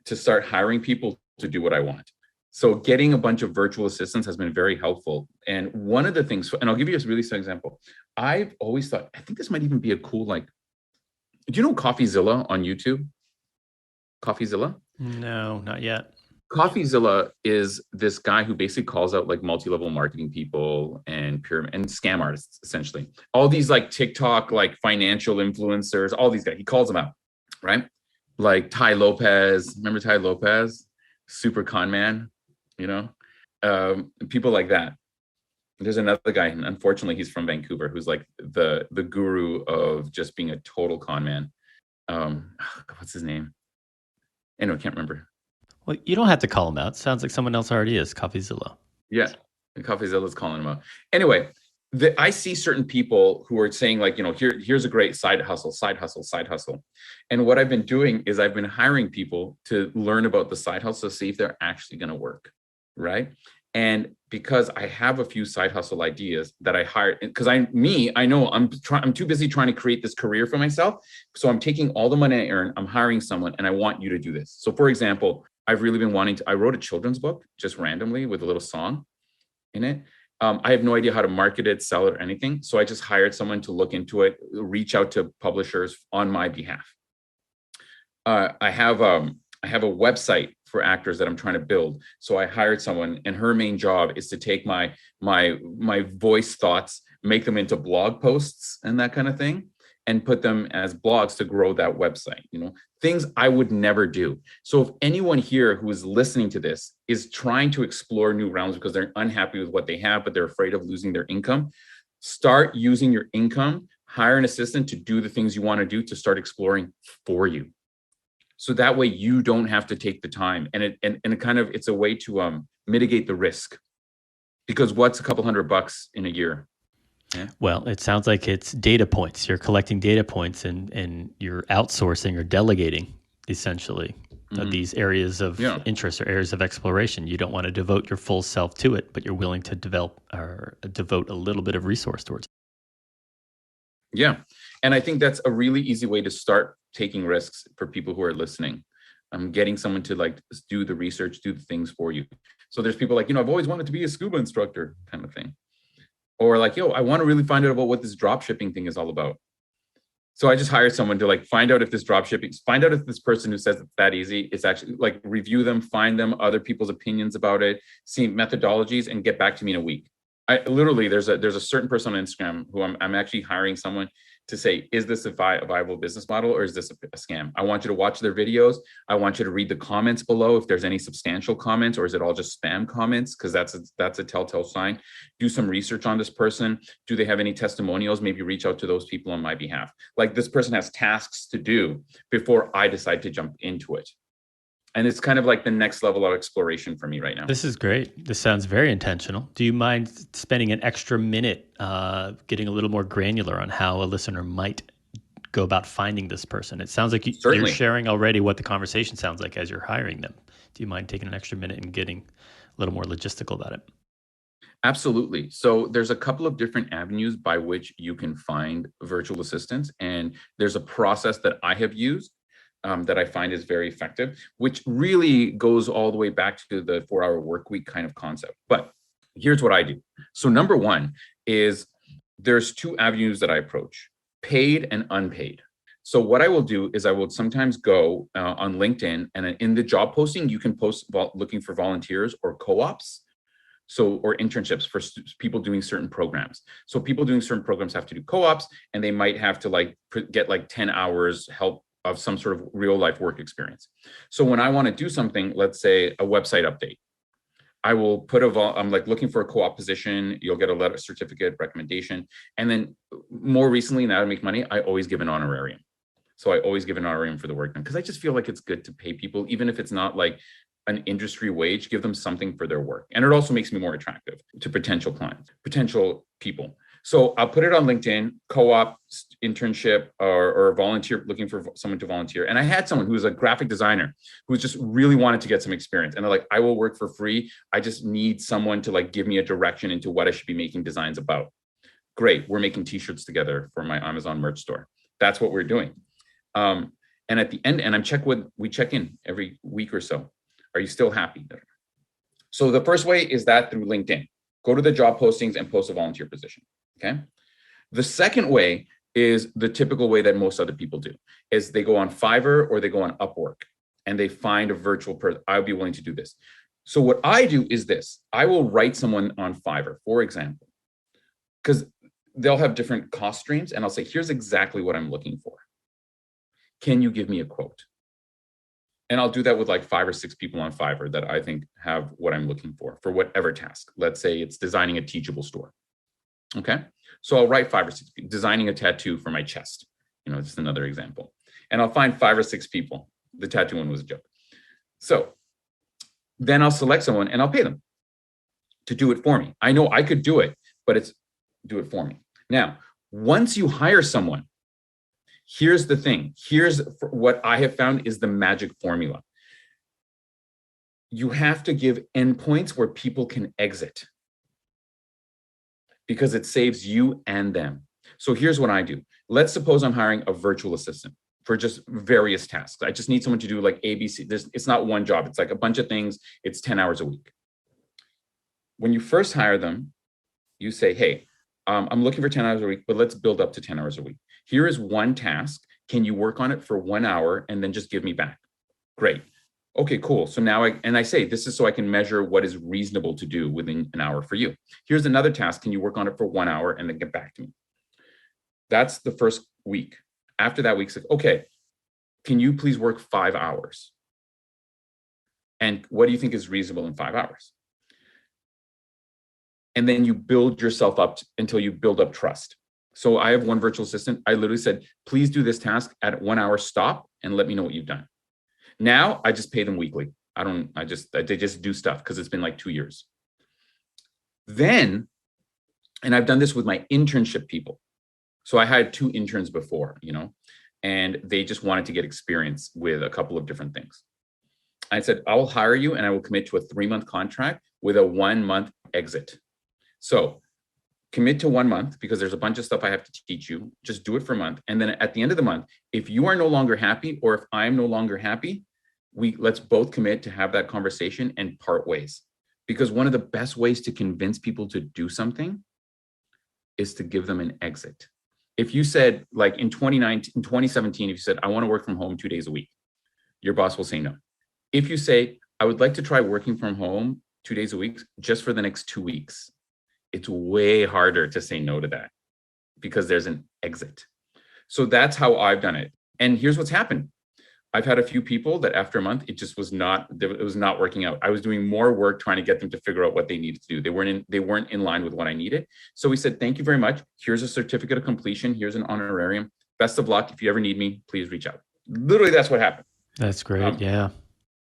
to start hiring people to do what I want. So getting a bunch of virtual assistants has been very helpful. And one of the things, and I'll give you a really simple example. I've always thought, I think this might even be a cool, do you know CoffeeZilla on YouTube? CoffeeZilla? No, not yet. CoffeeZilla is this guy who basically calls out like multi-level marketing people and pyramid and scam artists, essentially. All these like TikTok, like financial influencers, all these guys, he calls them out, right? Like Ty Lopez, remember Ty Lopez? Super con man, people like that. There's another guy, and unfortunately he's from Vancouver, who's like the guru of just being a total con man. What's his name? Anyway, I can't remember. Well, you don't have to call him out. Sounds like someone else already is. CoffeeZilla. Yeah, CoffeeZilla's calling him out. Anyway, I see certain people who are saying like, here's a great side hustle. And what I've been doing is I've been hiring people to learn about the side hustle, see if they're actually going to work, right? And because I have a few side hustle ideas that I hired, because I know I'm too busy trying to create this career for myself. So I'm taking all the money I earn, I'm hiring someone, and I want you to do this. So for example, I've really been I wrote a children's book just randomly with a little song in it. I have no idea how to market it, sell it, or anything. So I just hired someone to look into it, reach out to publishers on my behalf. I have a website for actors that I'm trying to build. So I hired someone, and her main job is to take my voice thoughts, make them into blog posts and that kind of thing, and put them as blogs to grow that website, things I would never do. So if anyone here who is listening to this is trying to explore new realms because they're unhappy with what they have, but they're afraid of losing their income, start using your income, hire an assistant to do the things you want to do, to start exploring for you. So that way you don't have to take the time, and it's a way to mitigate the risk, because what's a couple $100 in a year? Yeah. Well, it sounds like it's data points. You're collecting data points and you're outsourcing or delegating essentially these areas of interest or areas of exploration. You don't want to devote your full self to it, but you're willing to devote a little bit of resource towards it. Yeah. And I think that's a really easy way to start taking risks for people who are listening. Getting someone to do the research, do the things for you. So there's people I've always wanted to be a scuba instructor kind of thing. Or I want to really find out about what this drop shipping thing is all about. So I just hired someone to find out if this person who says it's that easy, it's actually review them, find them other people's opinions about it, see methodologies, and get back to me in a week. There's a certain person on Instagram who I'm actually hiring someone to say, is this a viable business model, or is this a scam? I want you to watch their videos. I want you to read the comments below if there's any substantial comments, or is it all just spam comments? Because that's a telltale sign. Do some research on this person. Do they have any testimonials? Maybe reach out to those people on my behalf. This person has tasks to do before I decide to jump into it. And it's kind of the next level of exploration for me right now. This is great. This sounds very intentional. Do you mind spending an extra minute getting a little more granular on how a listener might go about finding this person? It sounds like you're sharing already what the conversation sounds like as you're hiring them. Do you mind taking an extra minute and getting a little more logistical about it? Absolutely. So there's a couple of different avenues by which you can find virtual assistants. And there's a process that I have used that I find is very effective, which really goes all the way back to the 4-hour work week kind of concept. But here's what I do. So number one is there's 2 avenues that I approach: paid and unpaid. So what I will do is I will sometimes go on LinkedIn, and in the job posting, you can post looking for volunteers or co-ops. So, or internships for people doing certain programs. So people doing certain programs have to do co-ops, and they might have to get 10 hours help of some sort of real life work experience. So when I want to do something, let's say a website update, I will put I'm looking for a co-op position. You'll get a letter, certificate, recommendation. And then more recently, now to make money, I always give an honorarium. So I always give an honorarium for the work done, because I just feel like it's good to pay people, even if it's not like an industry wage, give them something for their work. And it also makes me more attractive to potential clients, potential people. So I'll put it on LinkedIn, co-op, internship, or volunteer, looking for someone to volunteer. And I had someone who was a graphic designer who just really wanted to get some experience. And they're like, I will work for free. I just need someone to give me a direction into what I should be making designs about. Great. We're making t-shirts together for my Amazon merch store. That's what we're doing. And at the end, and we check in every week or so. Are you still happy? So the first way is that through LinkedIn. Go to the job postings and post a volunteer position. Okay. The second way is the typical way that most other people do, is they go on Fiverr or they go on Upwork and they find a virtual person. I'll be willing to do this. So what I do is this: I will write someone on Fiverr, for example, because they'll have different cost streams, and I'll say, here's exactly what I'm looking for. Can you give me a quote? And I'll do that with 5 or 6 people on Fiverr that I think have what I'm looking for whatever task. Let's say it's designing a teachable store. Okay. So I'll write 5 or 6 people, designing a tattoo for my chest. Just another example. And I'll find 5 or 6 people. The tattoo one was a joke. So then I'll select someone and I'll pay them to do it for me. I know I could do it, but it's do it for me. Now, once you hire someone, here's the thing. Here's what I have found is the magic formula. You have to give endpoints where people can exit, because it saves you and them. So here's what I do. Let's suppose I'm hiring a virtual assistant for just various tasks. I just need someone to do ABC. It's not one job. It's a bunch of things. It's 10 hours a week. When you first hire them, you say, hey, I'm looking for 10 hours a week, but let's build up to 10 hours a week. Here is one task. Can you work on it for 1 hour and then just give me back? Great. Okay, cool. So now I say, this is so I can measure what is reasonable to do within an hour for you. Here's another task. Can you work on it for 1 hour and then get back to me? That's the first week. After that week's like, okay, can you please work 5 hours? And what do you think is reasonable in 5 hours? And then you build yourself up until you build up trust. So I have one virtual assistant. I literally said, please do this task at 1 hour, stop, and let me know what you've done. Now I just pay them weekly. They just do stuff because it's been 2 years. Then, and I've done this with my internship people. So I had 2 interns before, and they just wanted to get experience with a couple of different things. I said, I will hire you and I will commit to a 3-month contract with a 1-month exit. So commit to 1 month, because there's a bunch of stuff I have to teach you. Just do it for a month. And then at the end of the month, if you are no longer happy, or if I'm no longer happy, let's both commit to have that conversation and part ways. Because one of the best ways to convince people to do something is to give them an exit. If you said, in 2017, if you said, I want to work from home 2 days a week, your boss will say no. If you say, I would like to try working from home 2 days a week just for the next 2 weeks, it's way harder to say no to that, because there's an exit. So that's how I've done it. And here's what's happened. I've had a few people that after a month, it was not working out. I was doing more work trying to get them to figure out what they needed to do. They weren't in line with what I needed. So we said, thank you very much. Here's a certificate of completion. Here's an honorarium. Best of luck. If you ever need me, please reach out. Literally, that's what happened. That's great. Yeah.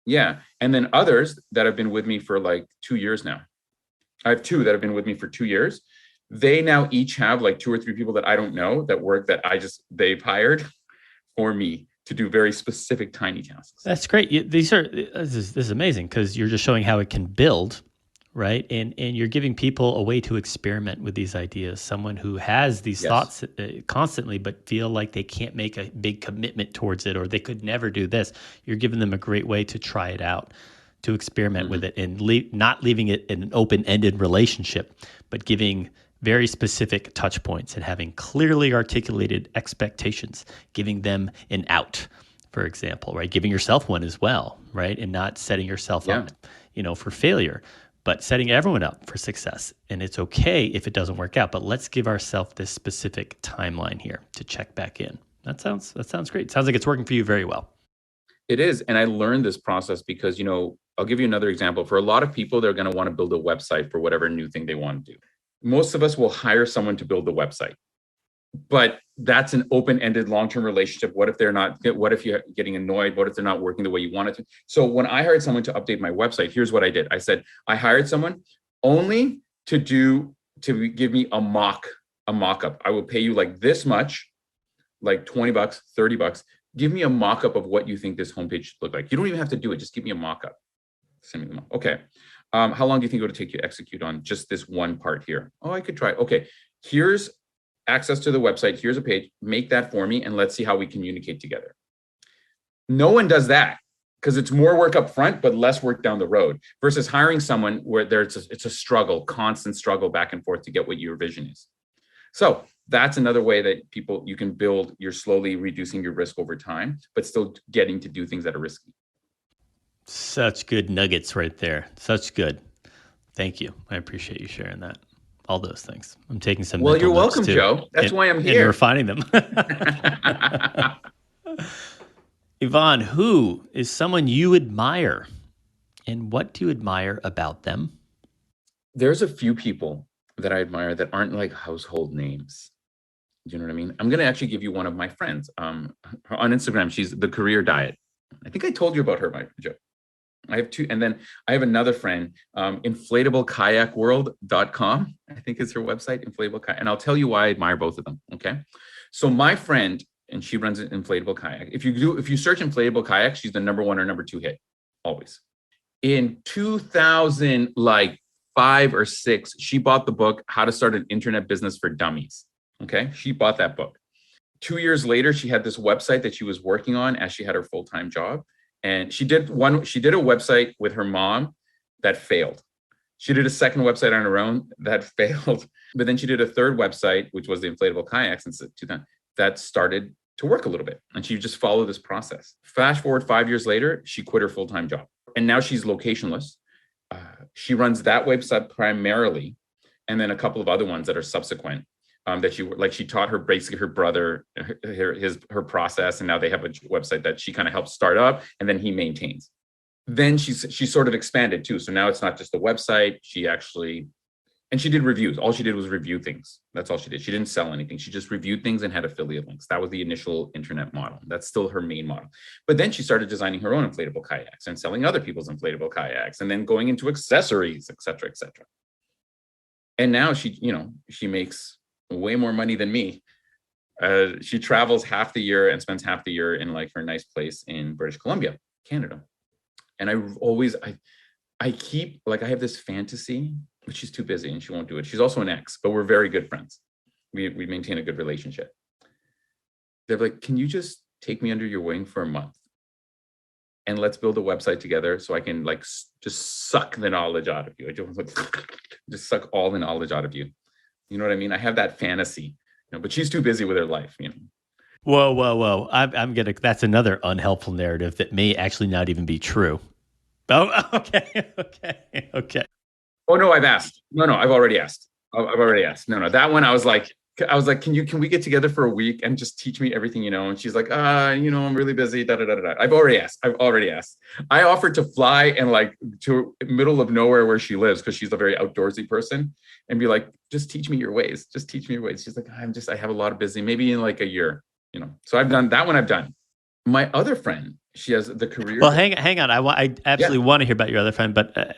Yeah. And then others that have been with me for 2 years now. I have 2 that have been with me for 2 years. They now each have 2 or 3 people that I don't know that work that they've hired for me to do very specific tiny tasks. That's great. This is amazing, because you're just showing how it can build, right? And you're giving people a way to experiment with these ideas. Someone who has these thoughts constantly, but feel like they can't make a big commitment towards it, or they could never do this. You're giving them a great way to try it out, to experiment with it, and not leaving it in an open-ended relationship, but giving very specific touch points and having clearly articulated expectations, giving them an out, for example, right? Giving yourself one as well, right? And not setting yourself up, for failure, but setting everyone up for success. And it's okay if it doesn't work out, but let's give ourselves this specific timeline here to check back in. That sounds great. Sounds like it's working for you very well. It is. And I learned this process because, I'll give you another example. For a lot of people, they're going to want to build a website for whatever new thing they want to do. Most of us will hire someone to build the website, but that's an open-ended long-term relationship. What if you're getting annoyed? What if they're not working the way you want it to? So when I hired someone to update my website, here's what I did. I said, I hired someone only to give me a mock-up. I will pay you like this much, like $20, $30. Give me a mock-up of what you think this homepage should look like. You don't even have to do it. Just give me a mock-up. Send me the mock. Okay. How long do you think it would take you to execute on just this one part here? Oh, I could try. Okay. Here's access to the website. Here's a page. Make that for me, and let's see how we communicate together. No one does that because it's more work up front, but less work down the road versus hiring someone where it's a struggle, constant struggle back and forth to get what your vision is. So that's another way that you can build. You're slowly reducing your risk over time, but still getting to do things that are risky. Such good nuggets right there. Such good. Thank you. I appreciate you sharing that. All those things. I'm taking some. Well, you're welcome, too, Joe. That's why I'm here. And refining them. Ivan, who is someone you admire, and what do you admire about them? There's a few people that I admire that aren't like household names. You know what I mean? I'm going to actually give you one of my friends. On Instagram, she's The Career Diet. I think I told you about her, Joe. I have two, and then I have another friend, inflatableKayakWorld.com, I think is her website, Inflatable Kayak. And I'll tell you why I admire both of them. Okay. So my friend, and she runs an inflatable kayak. If you search inflatable kayak, she's the number 1 or number 2 hit, always. In 2005 or 6, she bought the book, How to Start an Internet Business for Dummies. Okay. She bought that book. 2 years later, she had this website that she was working on as she had her full-time job. And she did a website with her mom that failed. She did a second website on her own that failed. But then she did a third website, which was the inflatable kayaks, that started to work a little bit. And she just followed this process. Fast forward 5 years later, she quit her full-time job. And now she's locationless. She runs that website primarily, and then a couple of other ones that are subsequent. That she taught her brother her process, and now they have a website that she kind of helps start up, and then he maintains. Then she sort of expanded too. So now it's not just a website. She did reviews. All she did was review things. That's all she did. She didn't sell anything. She just reviewed things and had affiliate links. That was the initial internet model. That's still her main model. But then she started designing her own inflatable kayaks and selling other people's inflatable kayaks, and then going into accessories, et cetera, et cetera. And now she makes way more money than me. She travels half the year and spends half the year in like her nice place in British Columbia, Canada. And I keep like, I have this fantasy, but she's too busy and she won't do it. She's also an ex, but we're very good friends. We maintain a good relationship. They're like, can you just take me under your wing for a month and let's build a website together so I can like just suck the knowledge out of you. I just suck all the knowledge out of you. You know what I mean? I have that fantasy, but she's too busy with her life, Whoa. That's another unhelpful narrative that may actually not even be true. Oh, okay. Oh, no, I've asked. No, I've already asked. No, that one I was like, can we get together for a week and just teach me everything, And she's like, I'm really busy. I've already asked. I offered to fly and like to middle of nowhere where she lives, because she's a very outdoorsy person, and be like, just teach me your ways. She's like, I have a lot of busy, maybe in like a year, So I've done that one. I've done. My other friend, she has the career. Well, hang on. I absolutely want to hear about your other friend, but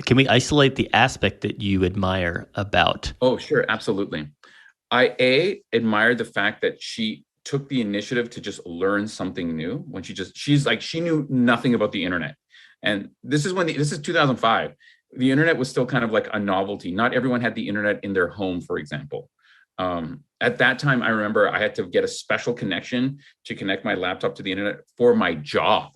can we isolate the aspect that you admire about? Oh, sure. Absolutely. I admired the fact that she took the initiative to just learn something new when she knew nothing about the internet. And this is 2005. The internet was still kind of like a novelty. Not everyone had the internet in their home, for example. At that time, I remember I had to get a special connection to connect my laptop to the internet for my job.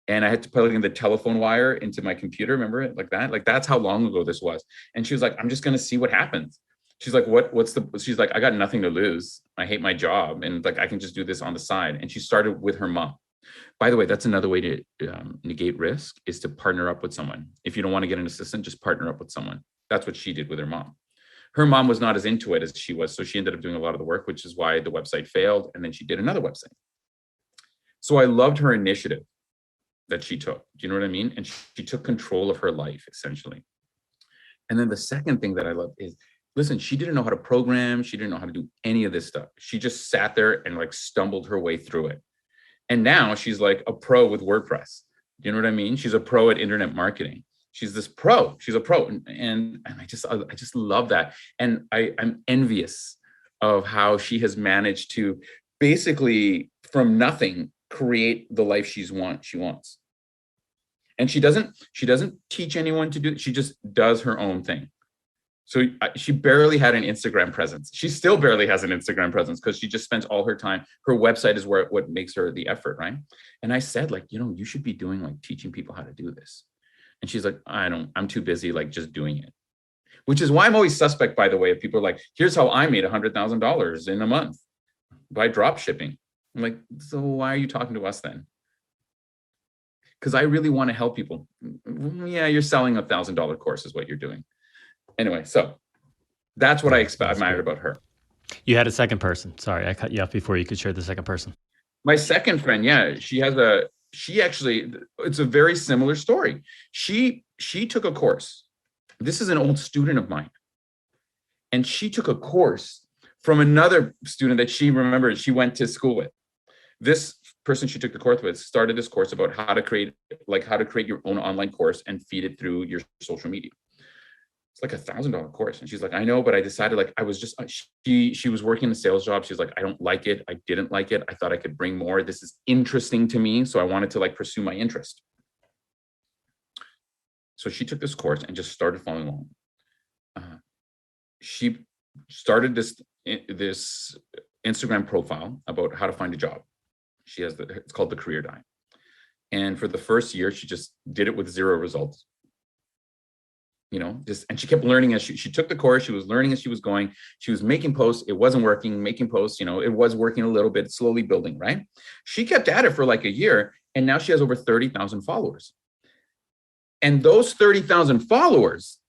And I had to plug in the telephone wire into my computer. Remember it like that? Like that's how long ago this was. And she was like, I'm just going to see what happens. She's like, she's like, I got nothing to lose. I hate my job. And like, I can just do this on the side. And she started with her mom. By the way, that's another way to negate risk, is to partner up with someone. If you don't want to get an assistant, just partner up with someone. That's what she did with her mom. Her mom was not as into it as she was. So she ended up doing a lot of the work, which is why the website failed. And then she did another website. So I loved her initiative that she took. Do you know what I mean? And she took control of her life, essentially. And then the second thing that I love is, listen, she didn't know how to program. She didn't know how to do any of this stuff. She just sat there and like stumbled her way through it. And now she's like a pro with WordPress. You know what I mean? She's a pro at internet marketing. She's this pro. She's a pro. And I just love that. And I'm envious of how she has managed to basically from nothing create the life she wants. And she doesn't teach anyone to do it. She just does her own thing. So she barely had an Instagram presence. She still barely has an Instagram presence because she just spends all her time. Her website is what makes her the effort, right? And I said, like, you should be doing like teaching people how to do this. And she's like, I'm too busy like just doing it. Which is why I'm always suspect, by the way, if people are like, here's how I made $100,000 in a month by drop shipping. I'm like, so why are you talking to us then? Because I really want to help people. Yeah, you're selling $1,000 course is what you're doing. Anyway, so that's what I admired about her. You had a second person. Sorry, I cut you off before you could share the second person. My second friend, yeah, it's a very similar story. She took a course. This is an old student of mine. And she took a course from another student that she remembered she went to school with. This person she took the course with started this course about how to create your own online course and feed it through your social media. It's like $1,000 course. And she's like, I know, but I decided like, she was working a sales job. She's like, I don't like it. I didn't like it. I thought I could bring more. This is interesting to me. So I wanted to like pursue my interest. So she took this course and just started following along. She started this Instagram profile about how to find a job. It's called the Career Dive. And for the first year, she just did it with 0 results. And she kept learning as she took the course. She was learning as she was going. She was making posts. It wasn't working. Making posts, it was working a little bit, slowly building, right? She kept at it for like a year, and now she has over 30,000 followers. And those 30,000 followers,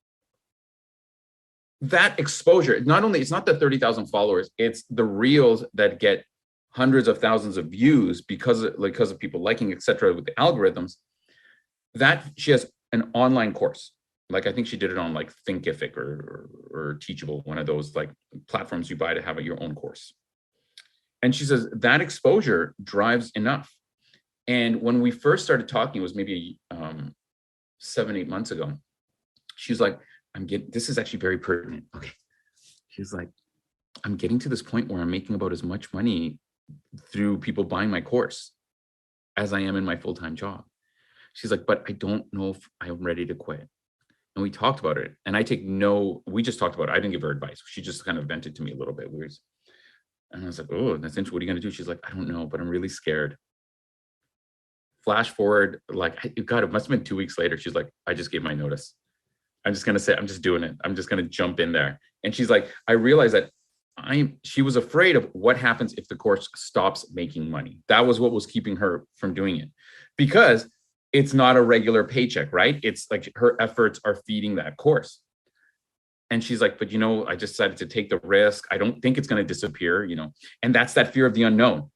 that exposure, it's not the 30,000 followers, it's the reels that get hundreds of thousands of views because of people liking, etc., with the algorithms. That she has an online course. Like I think she did it on like Thinkific or Teachable, one of those like platforms you buy to have your own course. And she says that exposure drives enough. And when we first started talking, it was maybe 7-8 months ago. She's like, this is actually very pertinent. Okay. She's like, I'm getting to this point where I'm making about as much money through people buying my course as I am in my full-time job. She's like, but I don't know if I'm ready to quit. And we talked about it. And we just talked about it. I didn't give her advice. She just kind of vented to me a little bit. And I was like, oh, that's interesting. What are you going to do? She's like, I don't know, but I'm really scared. Flash forward, God, it must have been 2 weeks later. She's like, I just gave my notice. I'm just going to say, I'm just doing it. I'm just going to jump in there. And she's like, I realized that she was afraid of what happens if the course stops making money. That was what was keeping her from doing it, because it's not a regular paycheck, right? It's like her efforts are feeding that course. And she's like, but I just decided to take the risk. I don't think it's going to disappear, and that's that fear of the unknown.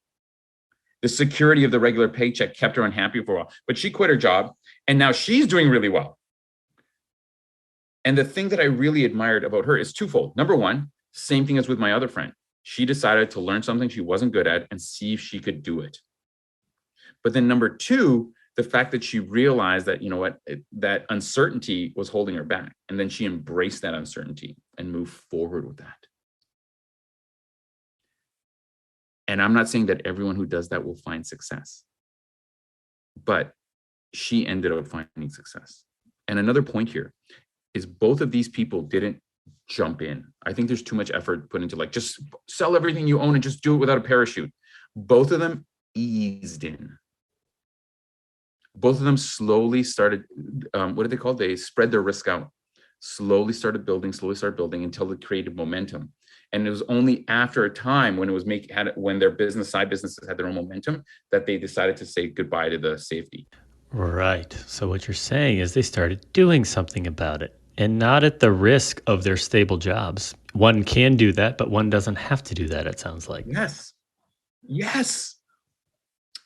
The security of the regular paycheck kept her unhappy for a while, but she quit her job and now she's doing really well. And the thing that I really admired about her is twofold. Number one, same thing as with my other friend. She decided to learn something she wasn't good at and see if she could do it. But then number two, the fact that she realized that, that uncertainty was holding her back. And then she embraced that uncertainty and moved forward with that. And I'm not saying that everyone who does that will find success, but she ended up finding success. And another point here is both of these people didn't jump in. I think there's too much effort put into just sell everything you own and just do it without a parachute. Both of them eased in. Both of them slowly started, what are they called? They spread their risk out. slowly started building until it created momentum. And it was only after a time when it was when their side businesses had their own momentum that they decided to say goodbye to the safety. Right. So what you're saying is they started doing something about it, and not at the risk of their stable jobs. One can do that, but one doesn't have to do that, it sounds like. Yes.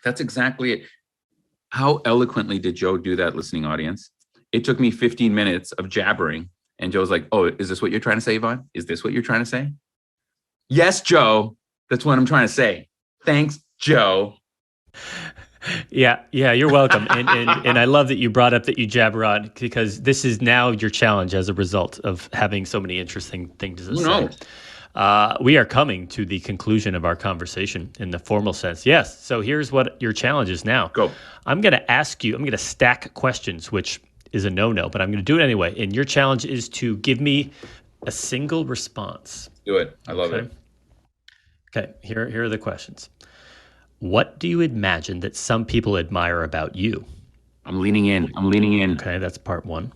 That's exactly it. How eloquently did Joe do that, listening audience? It took me 15 minutes of jabbering, and Joe's like, "Oh, is this what you're trying to say, Ivan? Is this what you're trying to say?" Yes, Joe. That's what I'm trying to say. Thanks, Joe. Yeah, you're welcome. And I love that you brought up that you jabber on, because this is now your challenge as a result of having so many interesting things to say. We are coming to the conclusion of our conversation in the formal sense. Yes. So here's what your challenge is now. Go. I'm going to stack questions, which is a no-no, but I'm going to do it anyway. And your challenge is to give me a single response. Do it. I love it. Okay. Here are the questions. What do you imagine that some people admire about you? I'm leaning in. Okay. That's part one.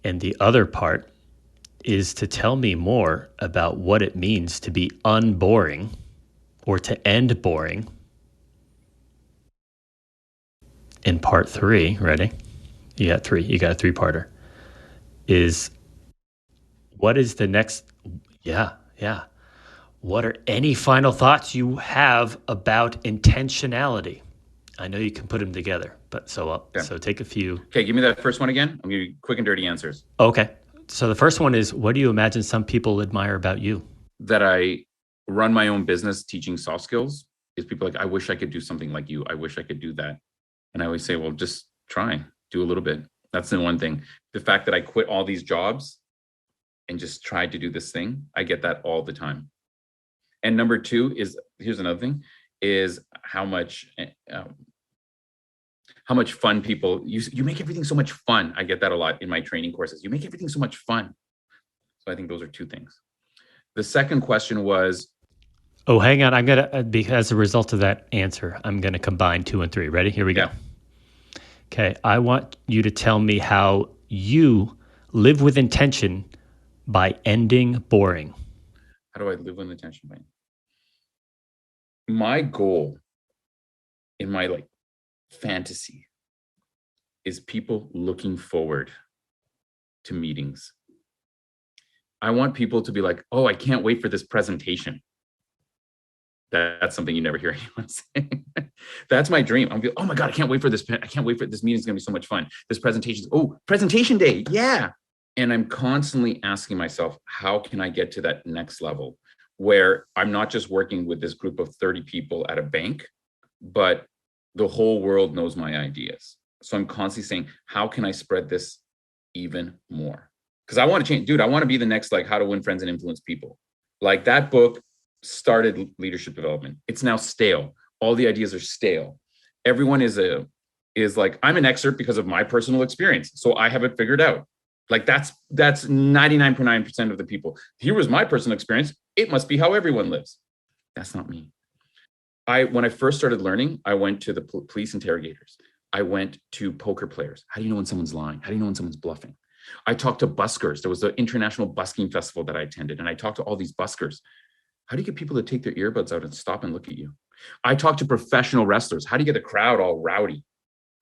And the other part is to tell me more about what it means to be unboring or to end boring. In part three, ready? You got a three-parter. Is what is the next? Yeah. What are any final thoughts you have about intentionality? I know you can put them together, but so take a few. Okay, give me that first one again. I'm giving you quick and dirty answers. Okay. So the first one is, what do you imagine some people admire about you? That I run my own business teaching soft skills. Is people like, I wish I could do something like you. I wish I could do that. And I always say, well, just try, do a little bit. That's the one thing. The fact that I quit all these jobs and just tried to do this thing, I get that all the time. And number two is, here's another thing, is how much fun people, you make everything so much fun. I get that a lot in my training courses. You make everything so much fun. So I think those are two things. The second question was. Oh, hang on. I'm going to, as a result of that answer, I'm going to combine 2 and 3. Ready? Here we go. Okay. I want you to tell me how you live with intention by ending boring. How do I live with intention? My goal in my fantasy is people looking forward to meetings. I want people to be like, oh, I can't wait for this presentation. That's something you never hear anyone say. That's my dream. I'm like, oh my God, I can't wait for this. I can't wait for this meeting. It's going to be so much fun. This presentation. Oh, presentation day. Yeah. And I'm constantly asking myself, how can I get to that next level where I'm not just working with this group of 30 people at a bank, but the whole world knows my ideas. So I'm constantly saying, how can I spread this even more? Because I want to change, dude. I want to be the next, How to Win Friends and Influence People. That book started leadership development. It's now stale. All the ideas are stale. Everyone is like, I'm an excerpt because of my personal experience. So I have it figured out. That's 99.9% of the people. Here was my personal experience. It must be how everyone lives. That's not me. When I first started learning, I went to the police interrogators. I went to poker players. How do you know when someone's lying? How do you know when someone's bluffing? I talked to buskers. There was the International Busking Festival that I attended, and I talked to all these buskers. How do you get people to take their earbuds out and stop and look at you? I talked to professional wrestlers. How do you get the crowd all rowdy?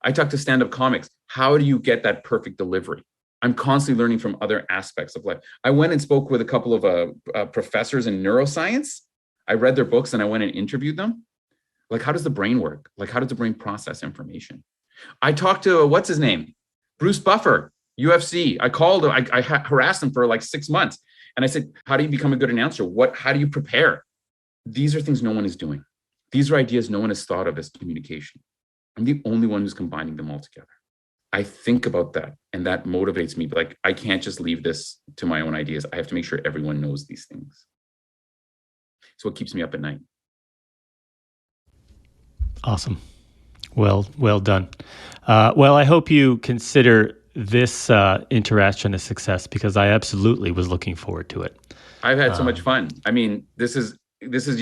I talked to stand-up comics. How do you get that perfect delivery? I'm constantly learning from other aspects of life. I went and spoke with a couple of professors in neuroscience. I read their books and I went and interviewed them. How does the brain work? How does the brain process information? I talked to, what's his name? Bruce Buffer, UFC. I called him, I harassed him for 6 months. And I said, how do you become a good announcer? How do you prepare? These are things no one is doing. These are ideas no one has thought of as communication. I'm the only one who's combining them all together. I think about that, and that motivates me. I can't just leave this to my own ideas. I have to make sure everyone knows these things. So it keeps me up at night. Awesome. Well done. I hope you consider this interaction a success, because I absolutely was looking forward to it. I've had so much fun. I mean, this is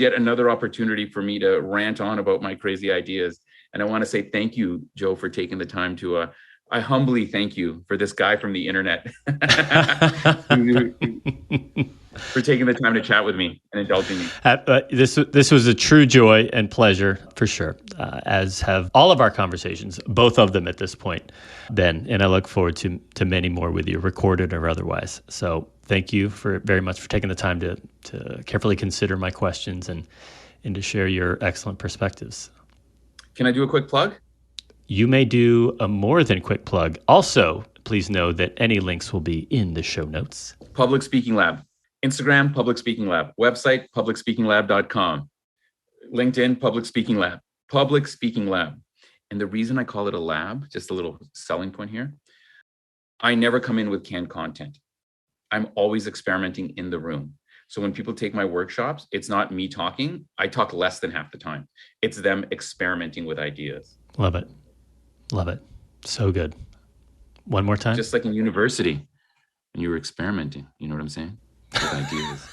yet another opportunity for me to rant on about my crazy ideas. And I want to say thank you, Joe, for taking the time to I humbly thank you for this guy from the internet for taking the time to chat with me and indulging me. This was a true joy and pleasure for sure, as have all of our conversations, both of them at this point, Ben. And I look forward to many more with you, recorded or otherwise. So thank you very much for taking the time to carefully consider my questions and to share your excellent perspectives. Can I do a quick plug? You may do a more than quick plug. Also, please know that any links will be in the show notes. Public Speaking Lab. Instagram, Public Speaking Lab. Website, publicspeakinglab.com. LinkedIn, Public Speaking Lab. Public Speaking Lab. And the reason I call it a lab, just a little selling point here, I never come in with canned content. I'm always experimenting in the room. So when people take my workshops, it's not me talking. I talk less than half the time. It's them experimenting with ideas. Love it. Love it. So good. One more time. Just like in university, when you were experimenting, you know what I'm saying? With ideas.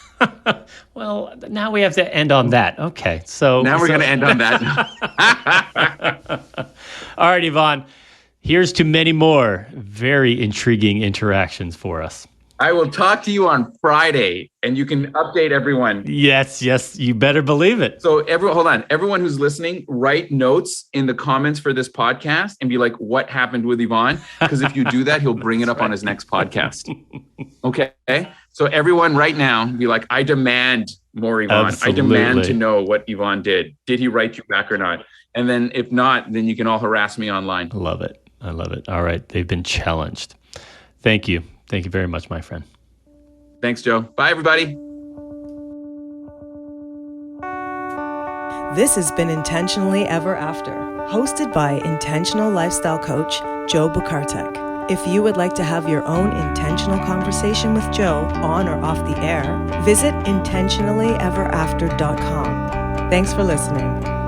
Well, now we have to end on that. Okay. So now we're going to end on that. All right, Ivan. Here's to many more very intriguing interactions for us. I will talk to you on Friday, and you can update everyone. Yes, you better believe it. So hold on. Everyone who's listening, write notes in the comments for this podcast and be like, what happened with Ivan? Because if you do that, he'll bring it up on his next podcast. Okay? So everyone right now, be like, I demand more Ivan. Absolutely. I demand to know what Ivan did. Did he write you back or not? And then if not, then you can all harass me online. I love it. All right. They've been challenged. Thank you. Thank you very much, my friend. Thanks, Joe. Bye, everybody. This has been Intentionally Ever After, hosted by intentional lifestyle coach Joe Bukartek. If you would like to have your own intentional conversation with Joe on or off the air, visit intentionallyeverafter.com. Thanks for listening.